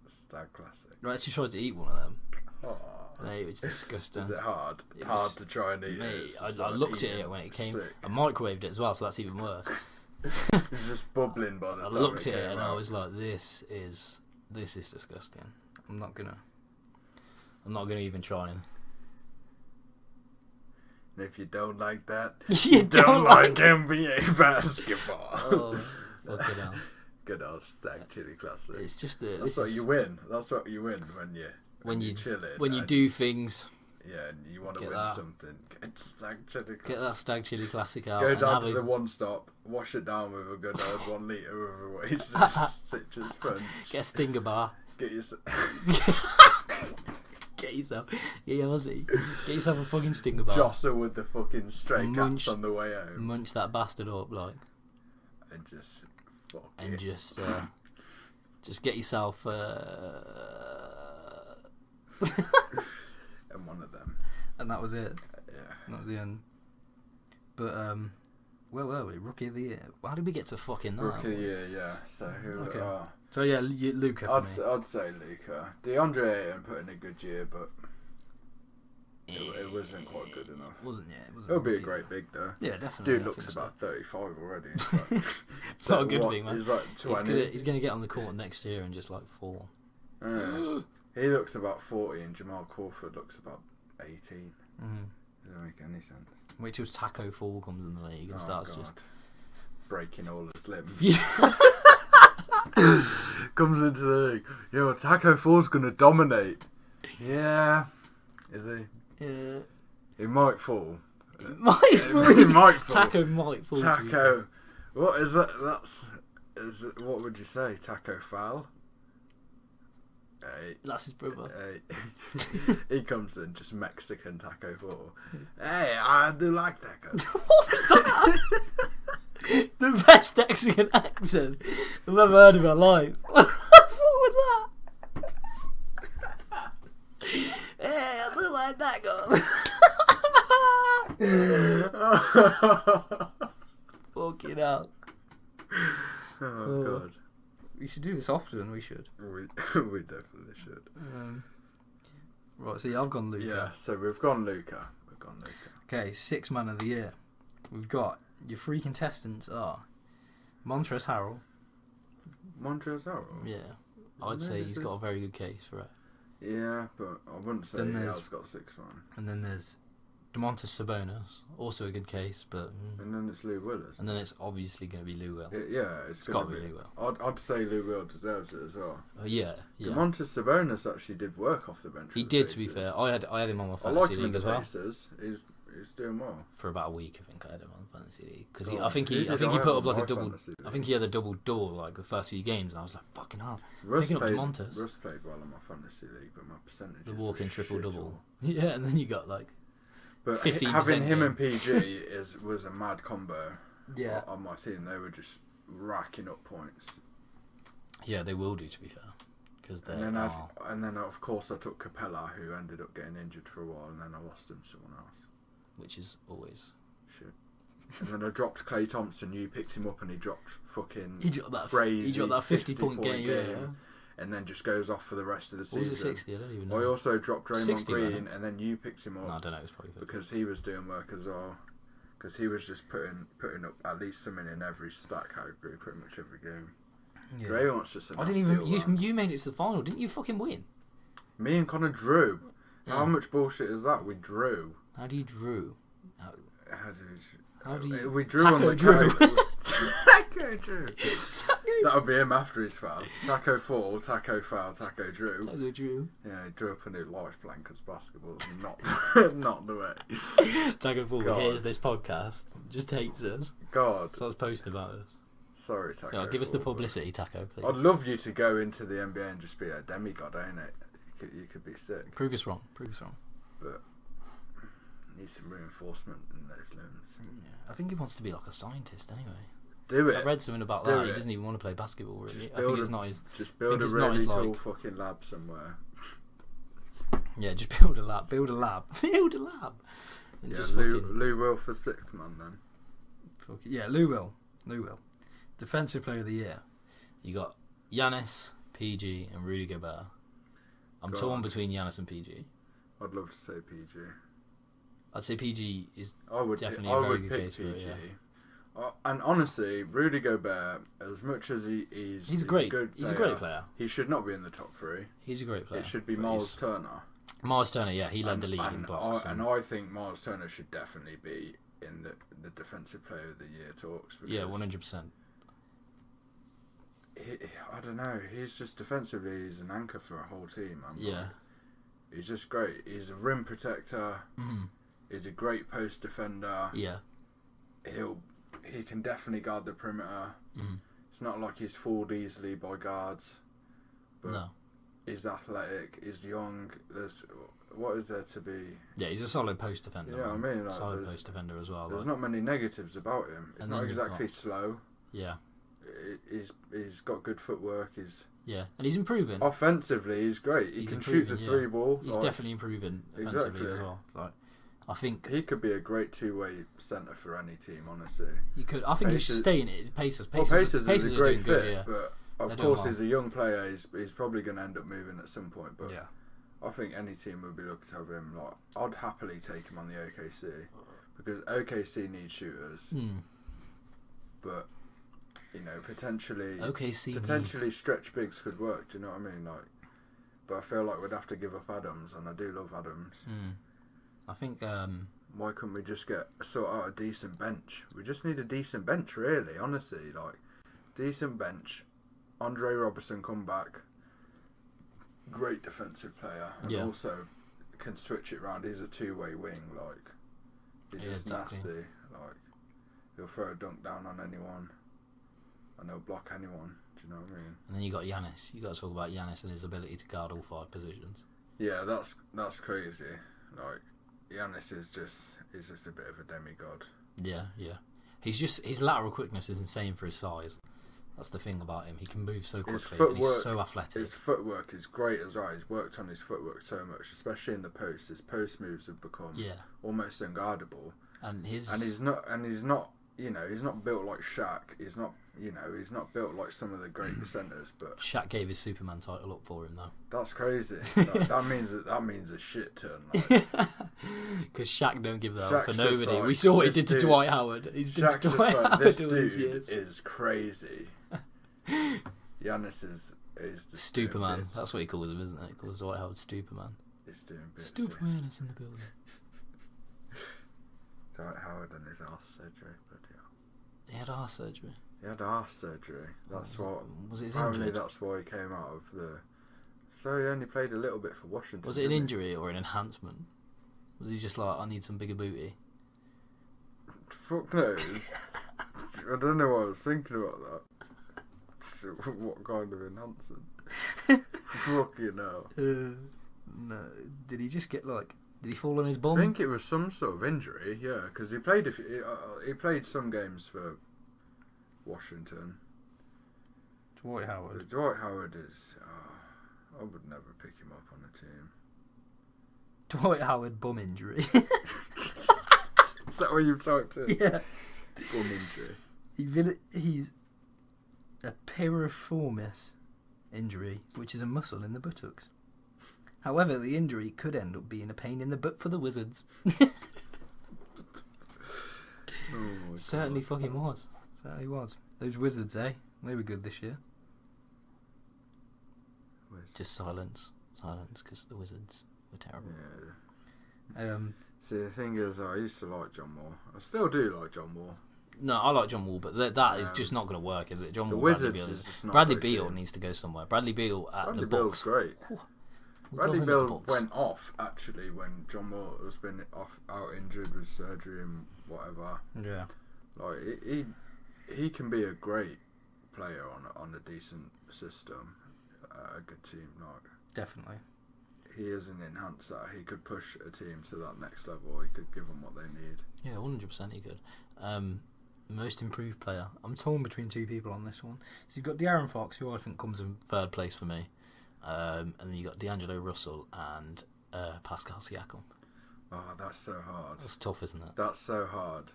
Stag classic. I actually tried to eat one of them. Oh. Mate, it was disgusting. Is it hard? It Hard was- to try and eat Mate, it. It's I just like looked at eating it when it came. sick. I microwaved it as well, so that's even worse. It's just bubbling by the I time looked it at it came and I out. was like, "This is disgusting. I'm not gonna even try and." And if you don't like that, You don't like NBA basketball. Oh, fucking hell. Good old stag chili classic. It's just That's what you win. That's what you win when you're chilling. when you and- do things. Yeah, and you want to Get win that. something. Get stag chili classic. Get that stag chili classic out. Go and down have to a- the one stop, wash it down with a good old 1 litre of Oasis citrus punch. Get a stinger bar. Get your Get yourself. Yeah, Aussie. Get yourself a fucking stinger bar. jostle with the fucking stray Munch- cats on the way home, Munch that bastard up, like, and just fuck and it. just get yourself. And one of them. And that was it. Yeah. That was the end. But where were we? Rookie of the year. How did we get to fucking that? Rookie of the year, yeah. So who? Okay. Oh, So yeah, Luca for me. I'd say Luca. DeAndre Ayton put in a good year, but it wasn't quite good enough. Wasn't it? Wasn't It'll be a rookie. great big though. Yeah, definitely. Dude I looks think so. about 35 already. It's, like, It's not a good what, thing, man. He's like 20. He's gonna get on the court next year and just like fall. Yeah. He looks about 40 and Jamal Crawford looks about 18. Doesn't make any sense. Wait till Taco Fall comes in the league and starts just breaking all his limbs. Yeah. Comes into the league. Yo, Taco Fall's gonna dominate. Yeah. Is he? Yeah. He might fall. He might fall. He might fall. Taco might fall. Taco. What is that? What would you say? Taco Foul? Hey. That's his brother. Hey. He comes in just Mexican Taco Fall. Hey, I do like tacos. What was that? The best Mexican accent I've ever heard in my life. What was that? Hey, I do like that guy. Fucking hell. Oh god. We should do this often. We should. We definitely should. Right, so yeah, I've gone Luca. Yeah, so we've gone Luca. Okay, 6th man of the year. We've got your 3 contestants are Montrezl Harrell. Montrezl Harrell? Yeah, I'd say he's got a very good case for it. Yeah, but I wouldn't say Then he there's- has got 6-1. And then there's Domantas Sabonis, also a good case, but And then it's Lou Willis. and then it's obviously going to be Lou Will. Yeah, it's got going to to be be. Lou Will. I'd say Lou Will deserves it as well. Yeah. Demontis Sabonis actually did work off the bench. He for the did, to be Pacers. fair. I had him on my I fantasy like him in league the as well Pacers. He's doing well. for about a week. I think I had him on fantasy league because Oh, I think who he did put I have up on like my a double. fantasy I league? think he had a double double like the first few games, and I was like, fucking hell. Russ Picking up played, Demontis. Russ played well in my fantasy league, but my percentage The walking triple shit double. all. Yeah, and then you got like But 15% having him game. and PG was a mad combo. Yeah. On my team, they were just racking up points. yeah, they will do, to be fair, because they And are. then of course I took Capella, who ended up getting injured for a while, and then I lost him to someone else. Which is always. Shit. And then I dropped Clay Thompson. You picked him up, and he dropped fucking He dropped that. crazy. He dropped that 50-point game. Yeah. And then just goes off for the rest of the Or season. was it 60? I don't even know. I also dropped Draymond 60, Green, wasn't it? and then you picked him up No, I don't know. It was probably 50. because he was doing work as well. Because he was just putting up at least something in every stat category, pretty much every game. Yeah. Draymond's just a I didn't nasty even. all-round. You made it to the final, didn't you? Fucking win. Me and Connor drew. Yeah. How much bullshit is that? We drew. How do you drew? How did How do you... We drew on the Drew. Taco Drew. That'll be him after his foul. Taco fall, Taco foul, Taco Drew. Taco Drew. Yeah, he drew up a new life plan because basketball is not the way. Taco Fall God. hears this podcast, just hates us, God. starts posting about us. Sorry, Taco. Yeah, give us the Fall, publicity, Taco, please. I'd love you to go into the NBA and just be a demigod, ain't it? You could be sick. Prove us wrong. Prove us wrong. But need some reinforcement in those limbs. Yeah. I think he wants to be like a scientist anyway. Do it. I read something about Do that. it. He doesn't even want to play basketball, really. Just I think it's not his... Just build a it's not really his, tall like- fucking lab somewhere. Yeah, just build a lab. Build a lab. Build a lab. And Yeah, just Lou Will for sixth man then. Yeah, Lou Will. Defensive Player of the Year. You got Giannis, PG, and Rudy Gobert. I'm God. torn between Giannis and PG. I'd love to say PG. I'd say PG is I would definitely I a very would good pick case for PG. it. Yeah. And honestly, Rudy Gobert, as much as he's great. good He's a great player. he should not be in the top three. He's a great player. It should be but Miles he's- Turner. Miles Turner, yeah, he led the league in blocks. And I think Miles Turner should definitely be in the Defensive Player of the Year talks. Yeah, because 100%. I don't know. He's just defensively, he's an anchor for a whole team. Yeah. He's just great. He's a rim protector. Mhm. He's a great post defender. Yeah. He can definitely guard the perimeter. Mhm. It's not like he's fooled easily by guards, but No. he's athletic. He's young. What is there to be? Yeah, he's a solid post defender. Yeah, man. I mean, like, solid there's- post defender as well. There's Like, not many negatives about him. It's And not then you've exactly got- slow. yeah, He's got good footwork. yeah, and he's improving. Offensively, he's great. He He's can shoot the improving, three yeah. ball. He's like, definitely improving offensively Exactly. as well. Like, I think He could be a great two-way centre for any team, honestly. he could. I think he should Pacers- stay in it. Pacers. Well, Pacers is a are great doing good, fit, yeah. but They're of doing course well. he's a young player. He's probably going to end up moving at some point. But Yeah. I think any team would be looking to have him. Like, I'd happily take him on the OKC because OKC needs shooters, but potentially stretch bigs could work. Do you know what I mean? Like, but I feel like we'd have to give up Adams, and I do love Adams. I think. Why couldn't we just sort out a decent bench? We just need a decent bench, really. Honestly, like decent bench. Andre Robertson come back. Great defensive player, and Yeah. also can switch it around. He's a two-way wing. Like he's Yeah, just exactly. nasty. Like he'll throw a dunk down on anyone, and he'll block anyone. Do you know what I mean? And then you got Giannis. You got to talk about Giannis and his ability to guard all 5 positions. Yeah, that's crazy. Like Giannis is just a bit of a demigod. Yeah. His lateral quickness is insane for his size. That's the thing about him. He can move so quickly and he's so athletic. His footwork is great as well. He's worked on his footwork so much, especially in the post. His post moves have become almost unguardable. And he's not he's not built like Shaq. He's not built like some of the great centers. But Shaq gave his Superman title up for him though. that's crazy. that means a shit ton. Because Shaq don't give that Shaq's up for just nobody. like, we saw what he this did to dude- Dwight Howard. He's done to Shaq's just Dwight like, Howard this all these dude years. is crazy. Giannis is just doing Stuperman. bits. That's what he calls him, isn't it? He calls Dwight Howard Stuperman. He's doing bits. Stuperman is in the building. Dwight Howard and his arse surgery. Bloody hell. He had arse surgery. He had arse surgery. That's what. Was it his Apparently, injury? that's why he came out of the. So he only played a little bit for Washington. Was it an didn't he? injury or an enhancement? Was he just like, I need some bigger booty? Fuck knows. I don't know what I was thinking about that. What kind of enhancement? Fucking hell. No. Did he just get like? Did he fall on his I bum? think it was some sort of injury. Yeah, because he played some games for Washington. Dwight Howard. Dwight Howard is. I would never pick him up on a team. Dwight Howard bum injury. Is that what you've typed in? Yeah. Bum injury. He's a piriformis injury, which is a muscle in the buttocks. However, the injury could end up being a pain in the butt for the Wizards. Certainly fucking was. Certainly was. Those Wizards, eh? They were good this year. Just silence. Silence, because the Wizards were terrible. Yeah. See, the thing is, I used to like John Wall. I still do like John Wall. No, I like John Wall, but that is just not going to work, is it? John The Wall, Wizards Bradley Beal is just not Bradley a great Beal team. needs to go somewhere. Bradley Beal at Bradley the Beal's Bucks. great. We'll Bradley go him at the Beal Bucks. went off actually when John Wall has been out injured with surgery and whatever. Yeah. Like he can be a great player on a decent system, a good team. Like Definitely. he is an enhancer. He could push a team to that next level. He could give them what they need. Yeah, 100% he could. Most improved player. I'm torn between two people on this one. So you've got De'Aaron Fox, who I think comes in third place for me. And then you've got D'Angelo Russell and Pascal Siakam. Oh, that's so hard. That's tough, isn't it? That's so hard.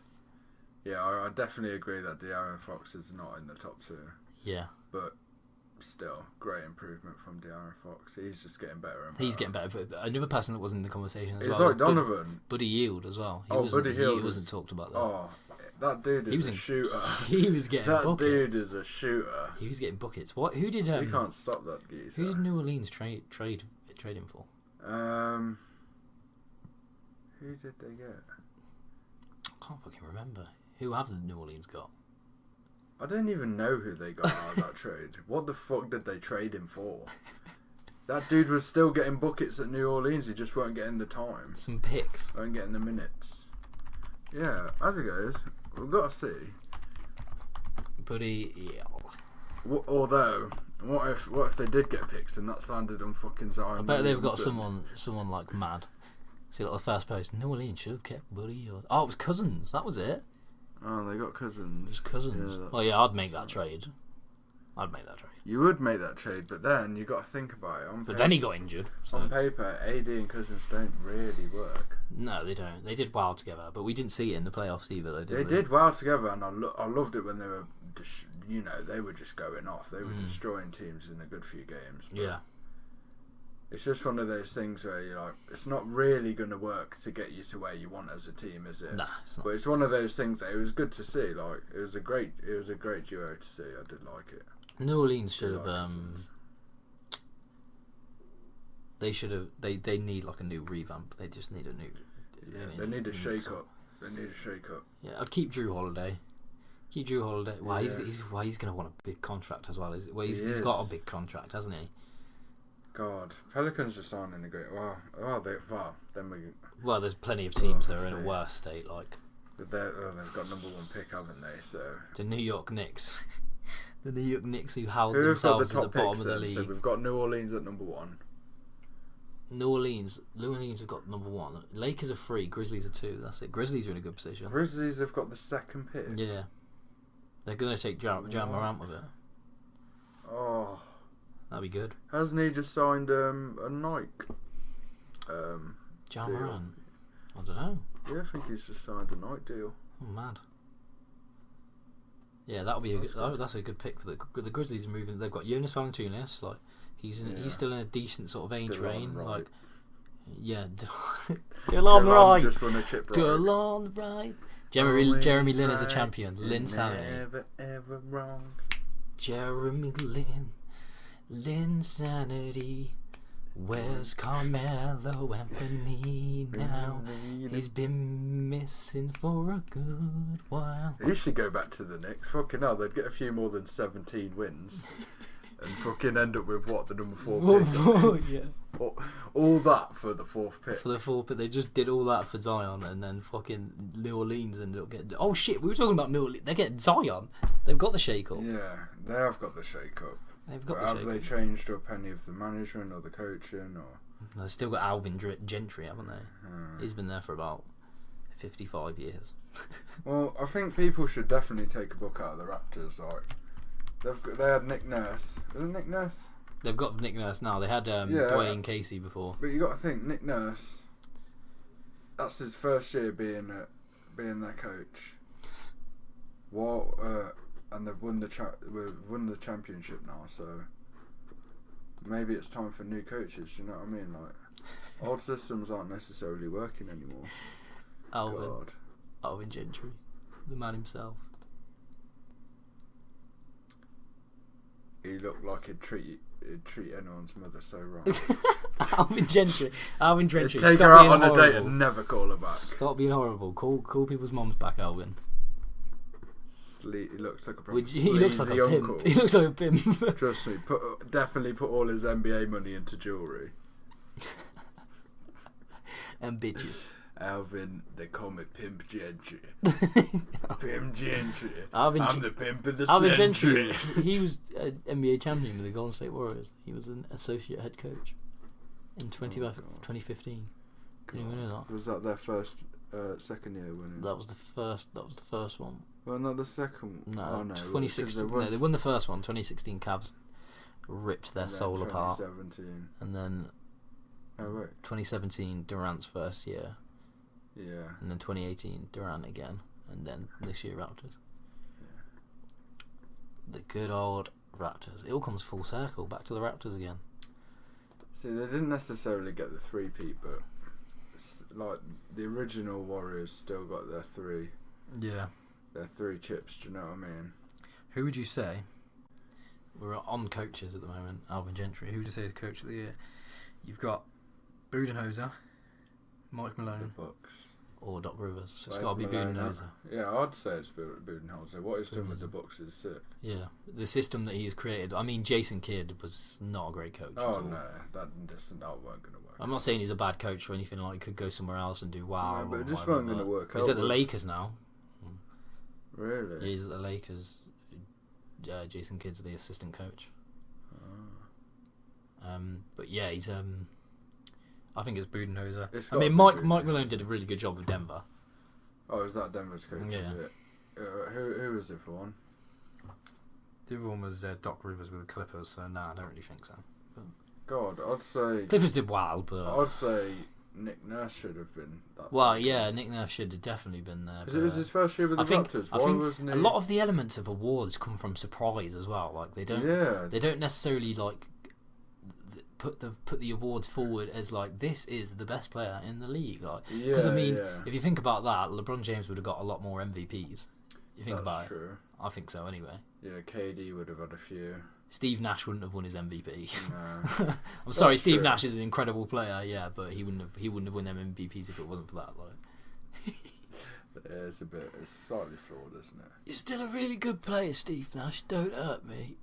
Yeah, I definitely agree that De'Aaron Fox is not in the top 2. Yeah. But still, great improvement from De'Aaron Fox. He's just getting better and better. He's getting better. But another person that was in the conversation as It's well. like Donovan. Buddy Yield as well. Buddy Hield. He wasn't talked about that. Oh, that dude is a shooter. He was getting that buckets. dude is a shooter. He was getting buckets. What? Who did? You can't stop that geezer. Who did New Orleans trade him for? Who did they get? I can't fucking remember. Who have the New Orleans got? I don't even know who they got out of that trade. What the fuck did they trade him for? That dude was still getting buckets at New Orleans. He just weren't getting the time. Some picks. Weren't getting the minutes. Yeah, as it goes, we've got to see. Buddy Yield. Although, what if they did get picks and that's landed on fucking Zion? I bet they've got Williamson? someone like mad. See, like the first post, New Orleans should have kept Buddy Yield. Oh, it was Cousins. That was it. Oh, they got Cousins. Just Cousins. Yeah, Well, yeah, I'd make that trade. You would make that trade, but then you got to think about it. But then he got injured. So. On paper, AD and Cousins don't really work. No, they don't. They did well together, but we didn't see it in the playoffs either. They did well together, and I loved it when they were, they were just going off. They were destroying teams in a good few games. Yeah. It's just one of those things where you're like, it's not really going to work to get you to where you want as a team, is it? Nah, it's not. But it's one of those things that it was good to see. Like it was a great duo to see. I did like it. New Orleans should have. They should have. They need like a new revamp. They just need a new. They need a shake up. They need a shake up. Yeah, I'd keep Drew Holiday. Well, he's going to want a big contract as well. He's got a big contract, hasn't he? God, Pelicans just aren't in a great. Well, there's plenty of teams that are in a worse state. Like they've got number 1 pick, haven't they? So the New York Knicks. The New York Knicks who held who have got the themselves top at the bottom picks of the then? league. So we've got New Orleans at number 1. New Orleans have got number 1. Lakers are 3. Grizzlies are 2. That's it. Grizzlies are in a good position. Grizzlies have got the 2nd pick. Yeah, they're going to take Ja Morant with it. Oh, that'd be good. hasn't he just signed a Nike? Ja deal? Morant. I don't know. Yeah, I think he's just signed a Nike deal. Oh, mad. Yeah, that'll be that's a good pick for the Grizzlies. Are moving. They've got Jonas Valanciunas. Like he's still in a decent sort of age range. Right. Like yeah, Delon right. Just won a chip right. Delon right. Jeremy Lin is a champion. Lin Sanity. Never ever wrong. Jeremy Lin Sanity. Where's Carmelo Anthony now? He's been missing for a good while. He should go back to the Knicks. Fucking hell, they'd get a few more than 17 wins. And fucking end up with what, the number 4 pick? Yeah. All that for the 4th pick. For the 4th pick, they just did all that for Zion, and then fucking New Orleans ended up getting. Oh shit, we were talking about New Orleans. They're getting Zion. They've got the shake up. Yeah, they have got the shake up. They've got. Have they changed up any of the management or the coaching or? They've still got Alvin Gentry, haven't they? He's been there for about 55 years. Well, I think people should definitely take a book out of the Raptors. Like, they had Nick Nurse. Was it Nick Nurse? They've got Nick Nurse now. They had Dwayne Casey before. But you got to think, Nick Nurse. That's his first year being their coach. What? And they've won the championship now, so maybe it's time for new coaches. You know what I mean? Like, old systems aren't necessarily working anymore. Alvin Gentry, the man himself. He looked like he'd treat anyone's mother so wrong. Alvin Gentry. Take Stop her out being on a horrible. date and never call her back. Stop being horrible. Call people's moms back, Alvin. He looks like a proper He looks like a uncle. pimp. He looks like a pimp. Trust me, definitely put all his NBA money into jewellery. And bitches. Alvin, they call me Pimp Gentry. Pimp Gentry. I'm the pimp of the Alvin century. Gentry, he was an NBA champion with the Golden State Warriors. He was an associate head coach in 2015. Can you know that? Was that their first, second year winning? That was the first one. Well, not the second. No, 2016. No, they won the first one. 2016 Cavs ripped their soul apart. 2017. And then 2017 Durant's first year. Yeah. And then 2018 Durant again, and then this year Raptors. Yeah. The good old Raptors. It all comes full circle, back to the Raptors again. See, they didn't necessarily get the three-peat, but like the original Warriors still got their three. Yeah. Their three chips. Do you know what I mean? Who would you say? We're on coaches at the moment. Alvin Gentry. Who would you say is coach of the year? You've got Budenholzer, Mike Malone, The Bucks. or Doc Rivers. So it's got to be Budenholzer. Yeah, I'd say it's Budenholzer. What he's done with the Bucks is sick. Yeah, the system that he's created. I mean, Jason Kidd was not a great coach. Oh at all. no, that weren't going to work. I'm not saying he's a bad coach or anything like. He could go somewhere else and do wow. No, but or it just whatever, weren't going to work out. He's at the Lakers now. Really? Yeah, he's at the Lakers. Jason Kidd's the assistant coach. Oh. But yeah, he's I think it's Budenholzer. It's I mean, Mike Malone did a really good job with Denver. Oh, is that Denver's coach? Yeah. Is it? Who was it for one? The other one was Doc Rivers with the Clippers, so nah, I don't really think so. But God, I'd say Clippers did well, but I'd say Nick Nurse should have been. well, yeah, Nick Nurse should have definitely been there. Because it was his first year with the Raptors. I Why think wasn't he? a lot of the elements of awards come from surprise as well. Like they don't necessarily like put the awards forward as like this is the best player in the league. Like because if you think about that, LeBron James would have got a lot more MVPs. You think about true. it. I think so anyway. Yeah, KD would have had a few. Steve Nash wouldn't have won his MVP. No. I'm sorry, Steve true. Nash is an incredible player, yeah, but he wouldn't have won them MVPs if it wasn't for that. Like, It's slightly flawed, isn't it? you're still a really good player, Steve Nash. Don't hurt me.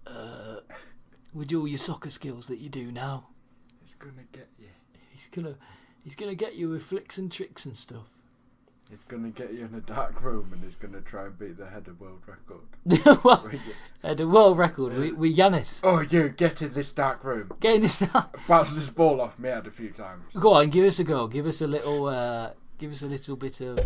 With all your soccer skills that you do now, He's gonna get you. he's gonna get you with flicks and tricks and stuff. He's gonna get you in a dark room and he's gonna try and beat the head of world record. Well, the world record with Giannis. Oh, you get in this dark room. Getting this now. Bounce this ball off my head a few times. Go on, give us a go. Give us a little bit of.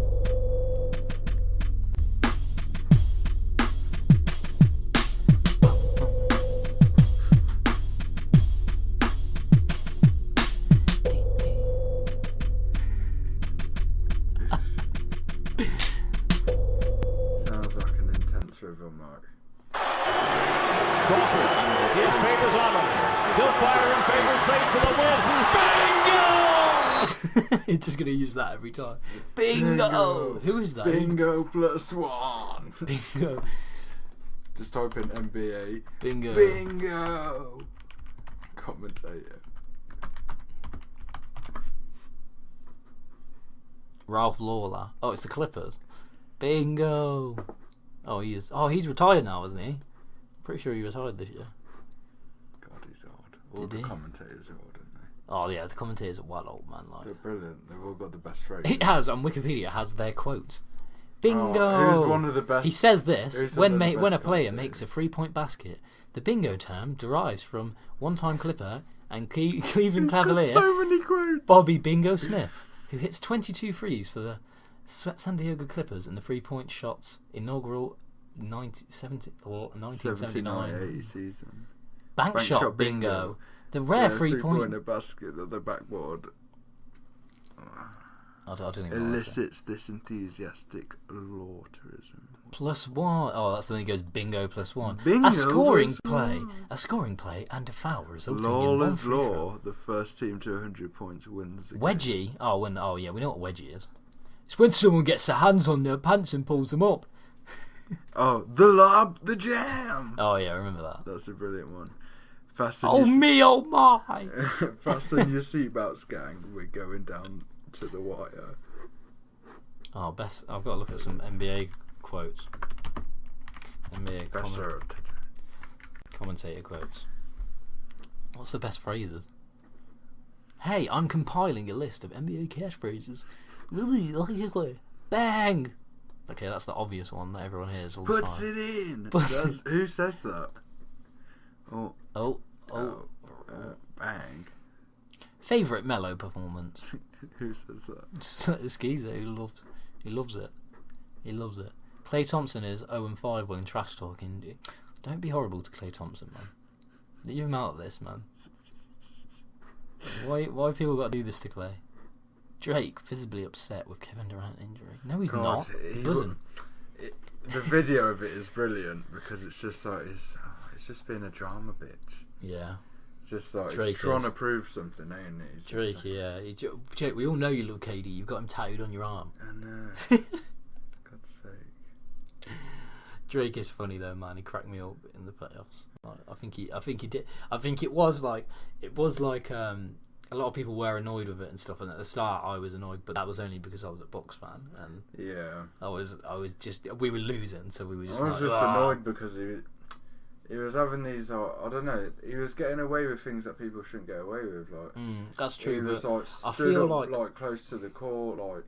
Sounds like an intense rhythm, Mark. Crawford, his favors on him. He'll fire in favors face for the win. Bingo! You're just gonna use that every time. Bingo! Who is that? Bingo plus one. Bingo. Just type in NBA. Bingo. Bingo. Commentator. Ralph Lawler. Oh, it's the Clippers. Bingo. Oh, he is. Oh, he's retired now, isn't he? Pretty sure he retired this year. God, he's old. All Did the he? commentators are old, aren't they? Oh yeah, the commentators are well old, man. Like They're brilliant. They've all got the best phrases. it has on Wikipedia has their quotes. Bingo. Oh, who's one of the best? He says this Who's when one of the when a best player commentators? makes a 3-point basket. The bingo term derives from one-time Clipper and Cleveland Cavalier So many quotes. Bobby Bingo Smith, who hits 22 threes for the San Diego Clippers in the 3-point shots inaugural 1979 80 season. bank shot bingo. The rare 3-point. in a basket at the backboard I don't even know what to say. elicits this enthusiastic lauterism. +1. Oh, that's when he goes bingo +1. Bingo a scoring plus play, and a foul resulting in one Lawler's free throw. law: the first team to 100 points wins the game. Wedgie. Oh yeah, we know what wedgie is. It's when someone gets their hands on their pants and pulls them up. Oh, the lob, the jam. Oh yeah, I remember that. That's a brilliant one. Oh me, oh my! Fasten your seatbelts, gang. We're going down to the wire. Oh, best. I've got to look at some NBA quotes. NBA commentator quotes. What's the best phrases? Hey, I'm compiling a list of NBA catchphrases. Bang! Okay, that's the obvious one that everyone hears all the time. Puts it in. Who says that? Oh, bang. Favourite Mellow performance? Who says that? Skeezer, he loves it. He loves it. Klay Thompson is 0-5 when trash talking. Don't be horrible to Klay Thompson, man. Leave him out of this, man. Why have people got to do this to Klay? Drake visibly upset with Kevin Durant injury. No, he's not. He doesn't. The video of it is brilliant because it's just like it's just being a drama bitch. Yeah. It's just like Drake he's trying to prove something, ain't he? Drake, yeah. Jake, we all know you love KD. You've got him tattooed on your arm. I know. God's sake. Drake is funny though, man. He cracked me up in the playoffs. Like, I think he did. I think it was like a lot of people were annoyed with it and stuff. And at the start, I was annoyed, but that was only because I was a Bucks fan, and yeah, I was just we were losing, so we were just. I was just annoyed because he was having these. I don't know. He was getting away with things that people shouldn't get away with. Like that's true. He was like I stood feel up like close to the court, like.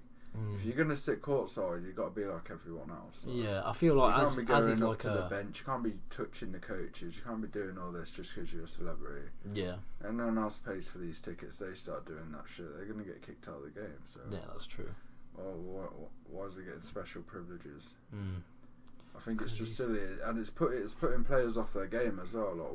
If you're gonna sit courtside, you got to be like everyone else. Like, yeah, I feel like you can't be going he's up like to the bench. You can't be touching the coaches. You can't be doing all this just because you're a celebrity. Yeah. And no one else pays for these tickets. They start doing that shit, they're gonna get kicked out of the game. So yeah, that's true. Well, why is he getting special privileges? I think it's just silly, and it's putting players off their game as well. Like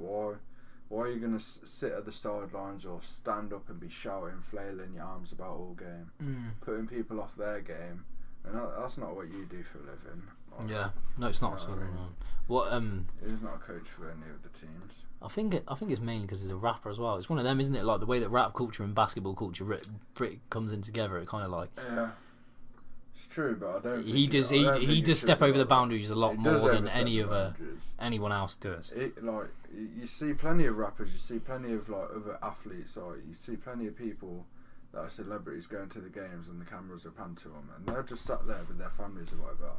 why are you going to sit at the sidelines or stand up and be shouting, flailing your arms about all game? Putting people off their game. And that's not what you do for a living. Like, yeah. No, it's not. You know what I mean? He's not a coach for any of the teams. I think it's mainly because he's a rapper as well. It's one of them, isn't it? Like the way that rap culture and basketball culture comes in together. It kind of like... Yeah. It's true, but I don't. He does step over the boundaries a lot more than anyone else does. Like you see plenty of rappers, you see plenty of like other athletes, or you see plenty of people that are celebrities going to the games and the cameras are panned to them, and they're just sat there with their families or whatever.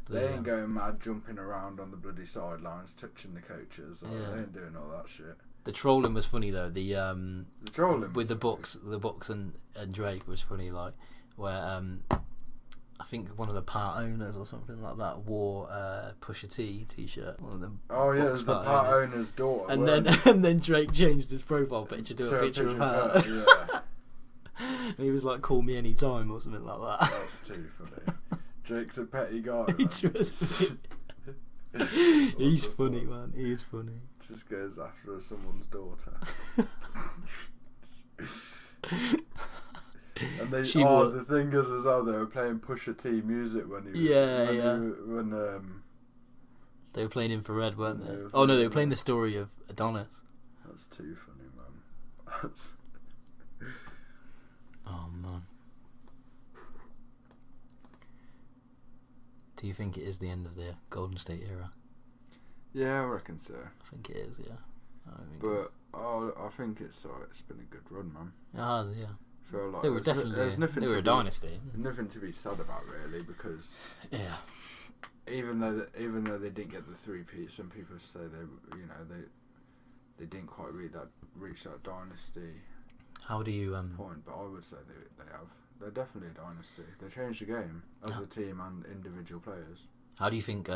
They ain't going mad, jumping around on the bloody sidelines, touching the coaches. They ain't doing all that shit. The trolling was funny though. The trolling with the Bucks and Drake was funny. Like where I think one of the part owners or something like that wore a Pusha T t-shirt. One of them. Oh yeah, it was the part owner's daughter. And then Drake changed his profile picture to a picture of her. Yeah. And he was like, "Call me anytime" or something like that. That's too funny. Drake's a petty guy. He's funny, man. He's funny. Just goes after someone's daughter. And the thing is as well, they were playing Pusha T music when he was when they were playing Infrared, weren't they? Oh no, they were playing the story of Adonis. That's too funny, man. Oh man. Do you think it is the end of the Golden State era? Yeah, I reckon so. I think it is, yeah. I think it's been a good run, man. It has, yeah. Feel like they were definitely a dynasty. There's nothing to be sad about really, because even though they didn't get the 3-peat, some people say they didn't quite reach that dynasty. How do you point? But I would say they have. They're definitely a dynasty. They changed the game as a team and individual players. How do you think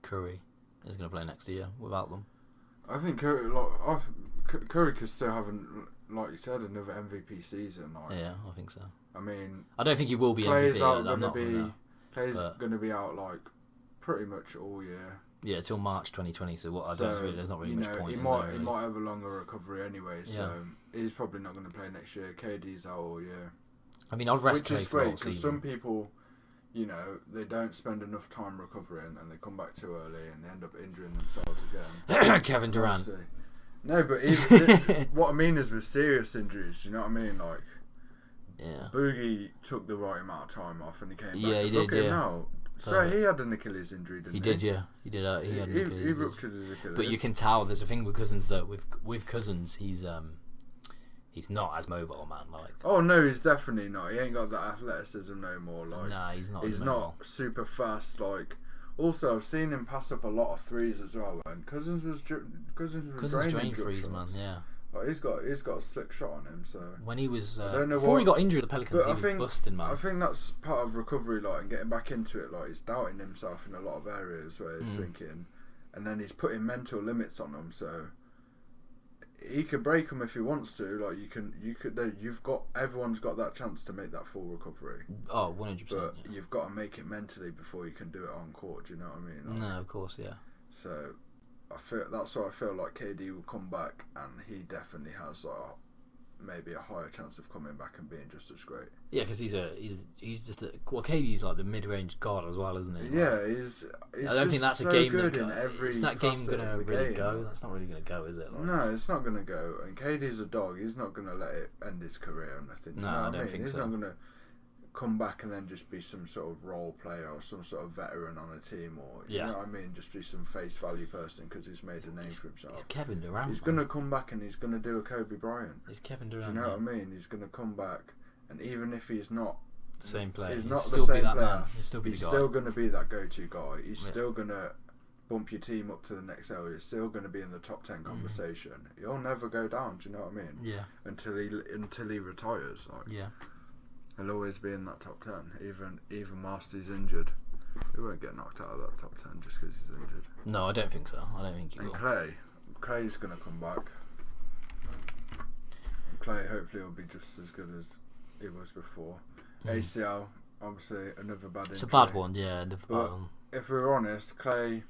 Curry is going to play next year without them? I think Curry could still have, like you said, another MVP season. Yeah, I think so. I mean, I don't think he will be MVP. Players going to be out like pretty much all year. Yeah, till March 2020. So there's not really much point. He might have a longer recovery anyway. So he's probably not going to play next year. KD's out all year. I mean, I'd rest Clay for the whole season. Because some people, they don't spend enough time recovering and they come back too early and they end up injuring themselves again. Kevin Durant. No, but even what I mean is with serious injuries. You know what I mean? Like, yeah, Boogie took the right amount of time off and he came back. Yeah, he did. Look at him now. So he had an Achilles injury, didn't he? He did, yeah. He did. He had an Achilles he ruptured his Achilles. But you can tell there's a thing with Cousins that with Cousins he's not as mobile, man. Like, oh no, he's definitely not. He ain't got that athleticism no more. Like, nah, he's not. He's not super fast. Like, also I've seen him pass up a lot of threes as well. And Cousins was draining threes, man. Yeah. Like, he's got a slick shot on him. So when he was before he got injured, the Pelicans, he was busting, man. I think that's part of recovery, like, and getting back into it. Like, he's doubting himself in a lot of areas where he's thinking, and then he's putting mental limits on them. So he could break them if he wants to. Like, everyone's got that chance to make that full recovery. Oh, 100%. But you've got to make it mentally before you can do it on court. Do you know what I mean? Like, no, of course, yeah. So that's why I feel like KD will come back, and he definitely has maybe a higher chance of coming back and being just as great. Yeah, because he's just KD's like the mid-range god as well, isn't he? Yeah, he's I don't think that's a game good in every. Is that game gonna really game. go? That's not really gonna go, is it? Like, no, it's not gonna go. And KD's a dog. He's not gonna let it end his career or nothing. No, I don't think he's so. He's not gonna come back and then just be some sort of role player or some sort of veteran on a team, or you know what I mean, just be some face value person because he's made a name for himself. He's Kevin Durant. He's gonna come back and he's gonna do a Kobe Bryant. He's Kevin Durant. Do you know what I mean? He's gonna come back, and even if he's not the same player, he's not still the same be that player. Man. He's still gonna be that go-to guy. He's still gonna bump your team up to the next level. He's still gonna be in the top 10 conversation. He'll never go down. Do you know what I mean? Yeah. Until he retires. Like, yeah. He'll always be in that top 10, even whilst he's injured. He won't get knocked out of that top 10 just because he's injured. No, I don't think so. I don't think he will. And Clay's going to come back. And Clay hopefully will be just as good as he was before. ACL, obviously another bad injury. It's a bad one, yeah. Bad one. If we're honest, Clay,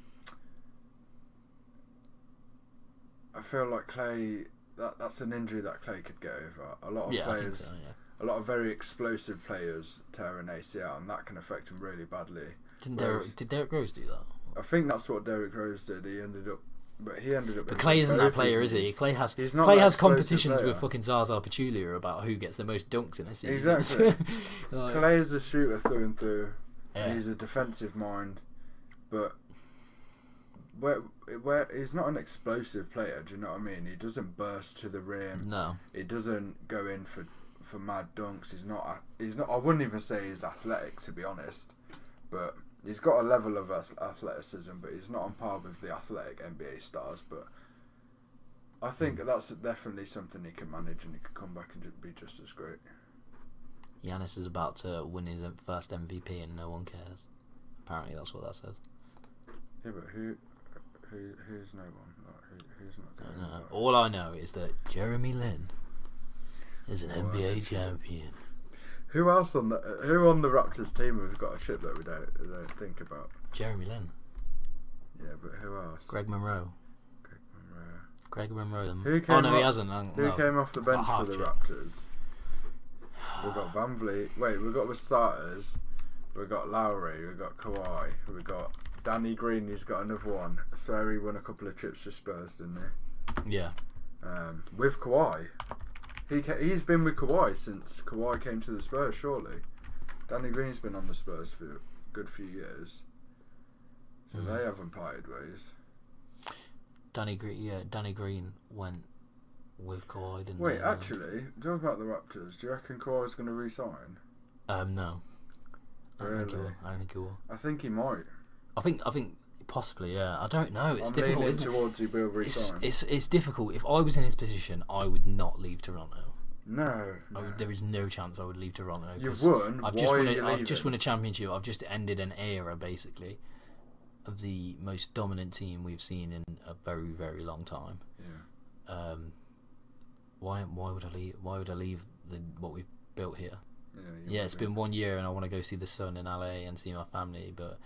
I feel like Clay, that's an injury that Clay could get over. A lot of players. I think so, yeah. A lot of very explosive players tear an ACL, and that can affect them really badly. Did Derrick Rose do that? I think that's what Derrick Rose did. He ended up. But Clay isn't that player, is he? Clay has competitions with fucking Zaza Pachulia about who gets the most dunks in a season. Exactly. Clay is a shooter through and through. Yeah. And he's a defensive mind, but where he's not an explosive player. Do you know what I mean? He doesn't burst to the rim. No. He doesn't go in for mad dunks. He's not. I wouldn't even say he's athletic, to be honest, but he's got a level of athleticism, but he's not on par with the athletic NBA stars. But I think that's definitely something he can manage, and he can come back and be just as great. Giannis is about to win his first MVP, and no one cares. Apparently, that's what that says. Yeah, but who's no one? Like, who's not doing that? All I know is that Jeremy Lin is an NBA champion. Who on the Raptors team has got a ship that we don't think about? Jeremy Lin. Yeah, but who else? Greg Monroe. Greg Monroe. Who came he hasn't. Who came off the bench for the Raptors? We've got Van Vliet. Wait, we've got the starters. We've got Lowry. We've got Kawhi. We've got Danny Green. He's got another one. So he won a couple of trips for Spurs, didn't he? Yeah. With Kawhi. He's been with Kawhi since Kawhi came to the Spurs, surely. Danny Green's been on the Spurs for a good few years. So they haven't parted ways. Danny Green went with Kawhi, didn't he? Wait, actually, talking about the Raptors, do you reckon Kawhi's going to re-sign? No. Really? I don't think he will. I think he might. I think possibly, yeah. I don't know. It's I'm difficult, isn't towards he will resign. It's difficult. If I was in his position, I would not leave Toronto. No. There is no chance I would leave Toronto. You wouldn't. I've just won a championship. I've just ended an era, basically, of the most dominant team we've seen in a very, very long time. Yeah. Why would I leave? Why would I leave what we've built here? Yeah, it's been 1 year, and I want to go see the sun in LA and see my family, but.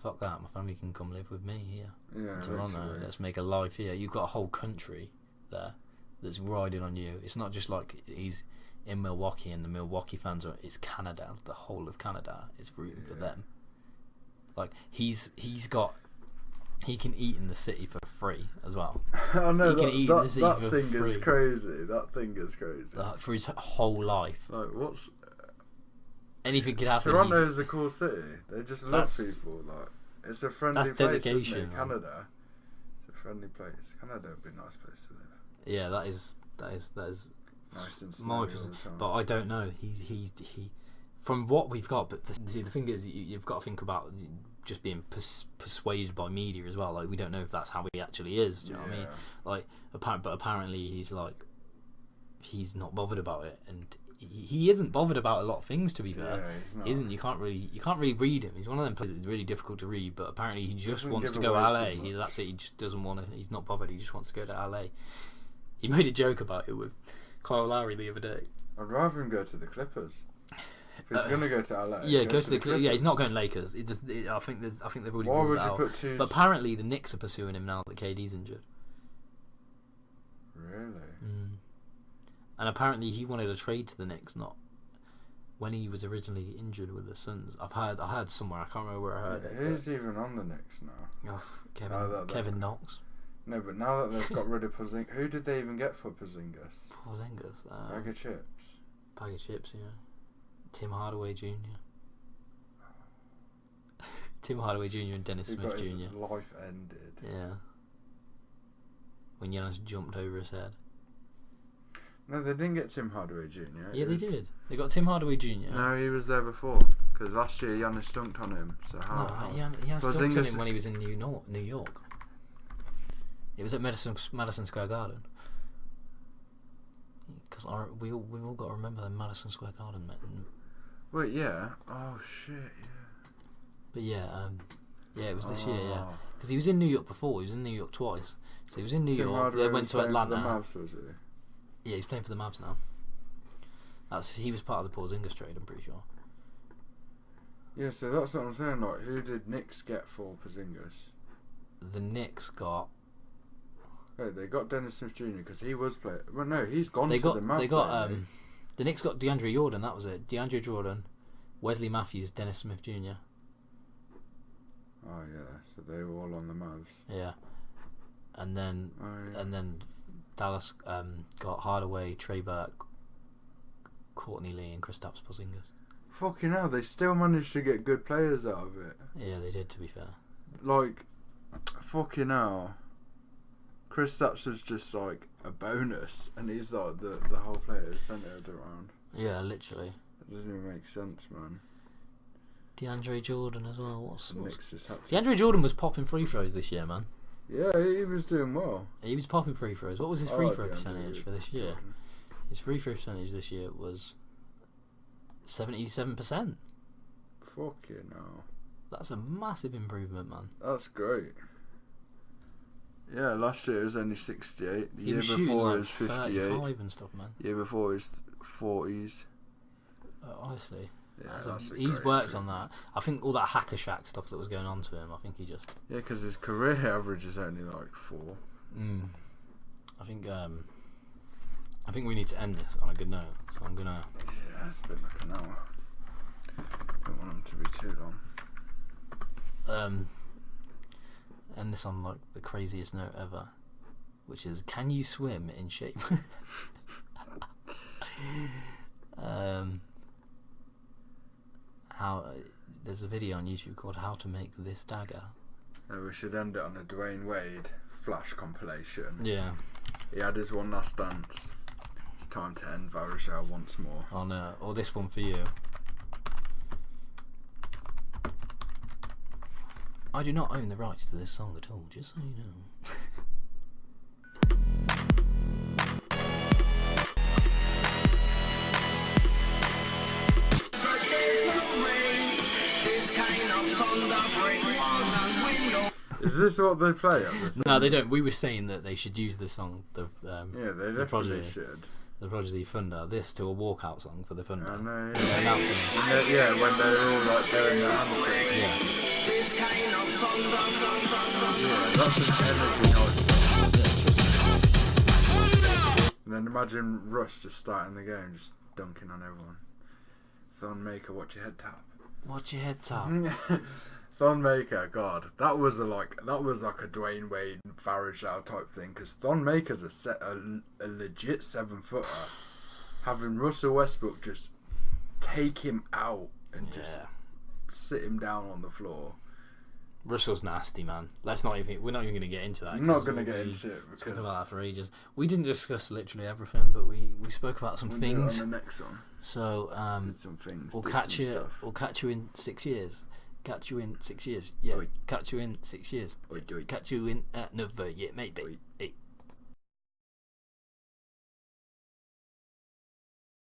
Fuck that, my family can come live with me here in Toronto. Literally. Let's make a life here. You've got a whole country there that's riding on you. It's not just like he's in Milwaukee and the Milwaukee fans are. It's Canada. The whole of Canada is rooting for them. Like he can eat in the city for free as well. I know he can eat in the city for free. That thing is crazy. That thing is crazy. For his whole life. Like what's? anything could happen. Toronto's a cool city. They just love people. Like, it's a friendly place, isn't it? Man. Canada. It's a friendly place. Canada would be a nice place to live. Yeah, that is nice and my snowy all the time. But I don't know. He from what we've got. But the thing is, you've got to think about just being persuaded by media as well. Like, we don't know if that's how he actually is. Do you know what I mean? Like, but apparently he's like, he's not bothered about it, and he isn't bothered about a lot of things. To be fair, yeah, he's not. He isn't. You can't really read him. He's one of them players that's really difficult to read. But apparently he just wants to go to LA. That's it. He just doesn't want to. He's not bothered. He just wants to go to LA. He made a joke about it with Kyle Lowry the other day. I'd rather him go to the Clippers. If he's going to go to LA, yeah, go to the Clippers. Yeah, he's not going Lakers. I think they've already ruled it out. But apparently the Knicks are pursuing him now that KD's injured. Really? Mm. And apparently he wanted a trade to the Knicks, not when he was originally injured with the Suns. I heard somewhere. I can't remember where I heard it. Who's even on the Knicks now? Oh, Kevin Knox. No, but now that they've got rid of Porzingis, who did they even get for Porzingis? Bag of chips. Yeah. Tim Hardaway Jr. Tim Hardaway Jr. and Dennis Smith Jr. His life ended. Yeah. When Giannis jumped over his head. No, they didn't get Tim Hardaway Jr. Yeah, they did. They got Tim Hardaway Jr. No, he was there before. Because last year Giannis dunked on him. So how? Giannis dunked on him when he was in New York. It was at Madison Square Garden. Because we all got to remember that Madison Square Garden met. Wait, yeah. Oh shit, yeah. But yeah, it was this year, yeah. Because he was in New York before. He was in New York twice. So he was in New York. They went to Atlanta. For the Mavs, was he? Yeah, he's playing for the Mavs now. He was part of the Porzingis trade, I'm pretty sure. Yeah, so that's what I'm saying. Like, who did Knicks get for Porzingis? The Knicks got. Hey, they got Dennis Smith Jr. because he was playing. Well, no, he's gone to the Mavs. The Knicks got DeAndre Jordan. That was it. DeAndre Jordan, Wesley Matthews, Dennis Smith Jr. Oh yeah, so they were all on the Mavs. Yeah, and then Dallas got Hardaway, Trey Burke, Courtney Lee, and Kristaps Porzingis. Fucking hell, they still managed to get good players out of it. Yeah, they did. To be fair, like, fucking hell. Kristaps was just like a bonus, and he's like the whole player is centered around. Yeah, literally. It doesn't even make sense, man. DeAndre Jordan as well. DeAndre Jordan was popping free throws this year, man. Yeah, he was doing well. He was popping free throws. What was his free throw percentage for this year? Jordan. His free throw percentage this year was 77%. Fucking hell. That's a massive improvement, man. That's great. Yeah, last year it was only 68. The he year was before like it was 58. 35 and stuff, man. The year before it was 40s. Honestly. Yeah, he's worked on that. I think all that hacker shack stuff that was going on to him, I think he just... Yeah, because his career average is only like 4. I think we need to end this on a good note, so I'm gonna... Yeah, it's been like an hour. Don't want them to be too long. End this on like the craziest note ever, which is, can you swim in shape? There's a video on YouTube called How to Make This Dagger. We should end it on a Dwayne Wade flash compilation. Yeah. He had his one last dance. It's time to end Varejao once more. Oh no, or this one for you. I do not own the rights to this song at all, just so you know. Is this what they play at this? No, they don't. We were saying that they should use this song, yeah, they definitely should. The Prodigy Thunder, this to a walkout song for the Thunder. I know, yeah. Announcing. Yeah, when they're all like doing their hand thing. Yeah. Yeah, that's an energy noise. And then imagine Rush just starting the game, just dunking on everyone. Thonmaker, watch your head tap. Watch your head tap. Thonmaker, God, that was like a Dwayne Wade Varejao type thing, because Thonmaker's a legit 7-footer. Having Russell Westbrook just take him out and just sit him down on the floor. Russell's nasty, man. We're not even going to get into that. I'm not going to get into it because talking about that for ages. We didn't discuss literally everything, but we spoke about some things. On the next one. So some things. We'll catch you in 6 years. Catch you in 6 years. Yeah. Oi. Catch you in 6 years. Oi, oi. Catch you in another year, maybe. Oi. Hey.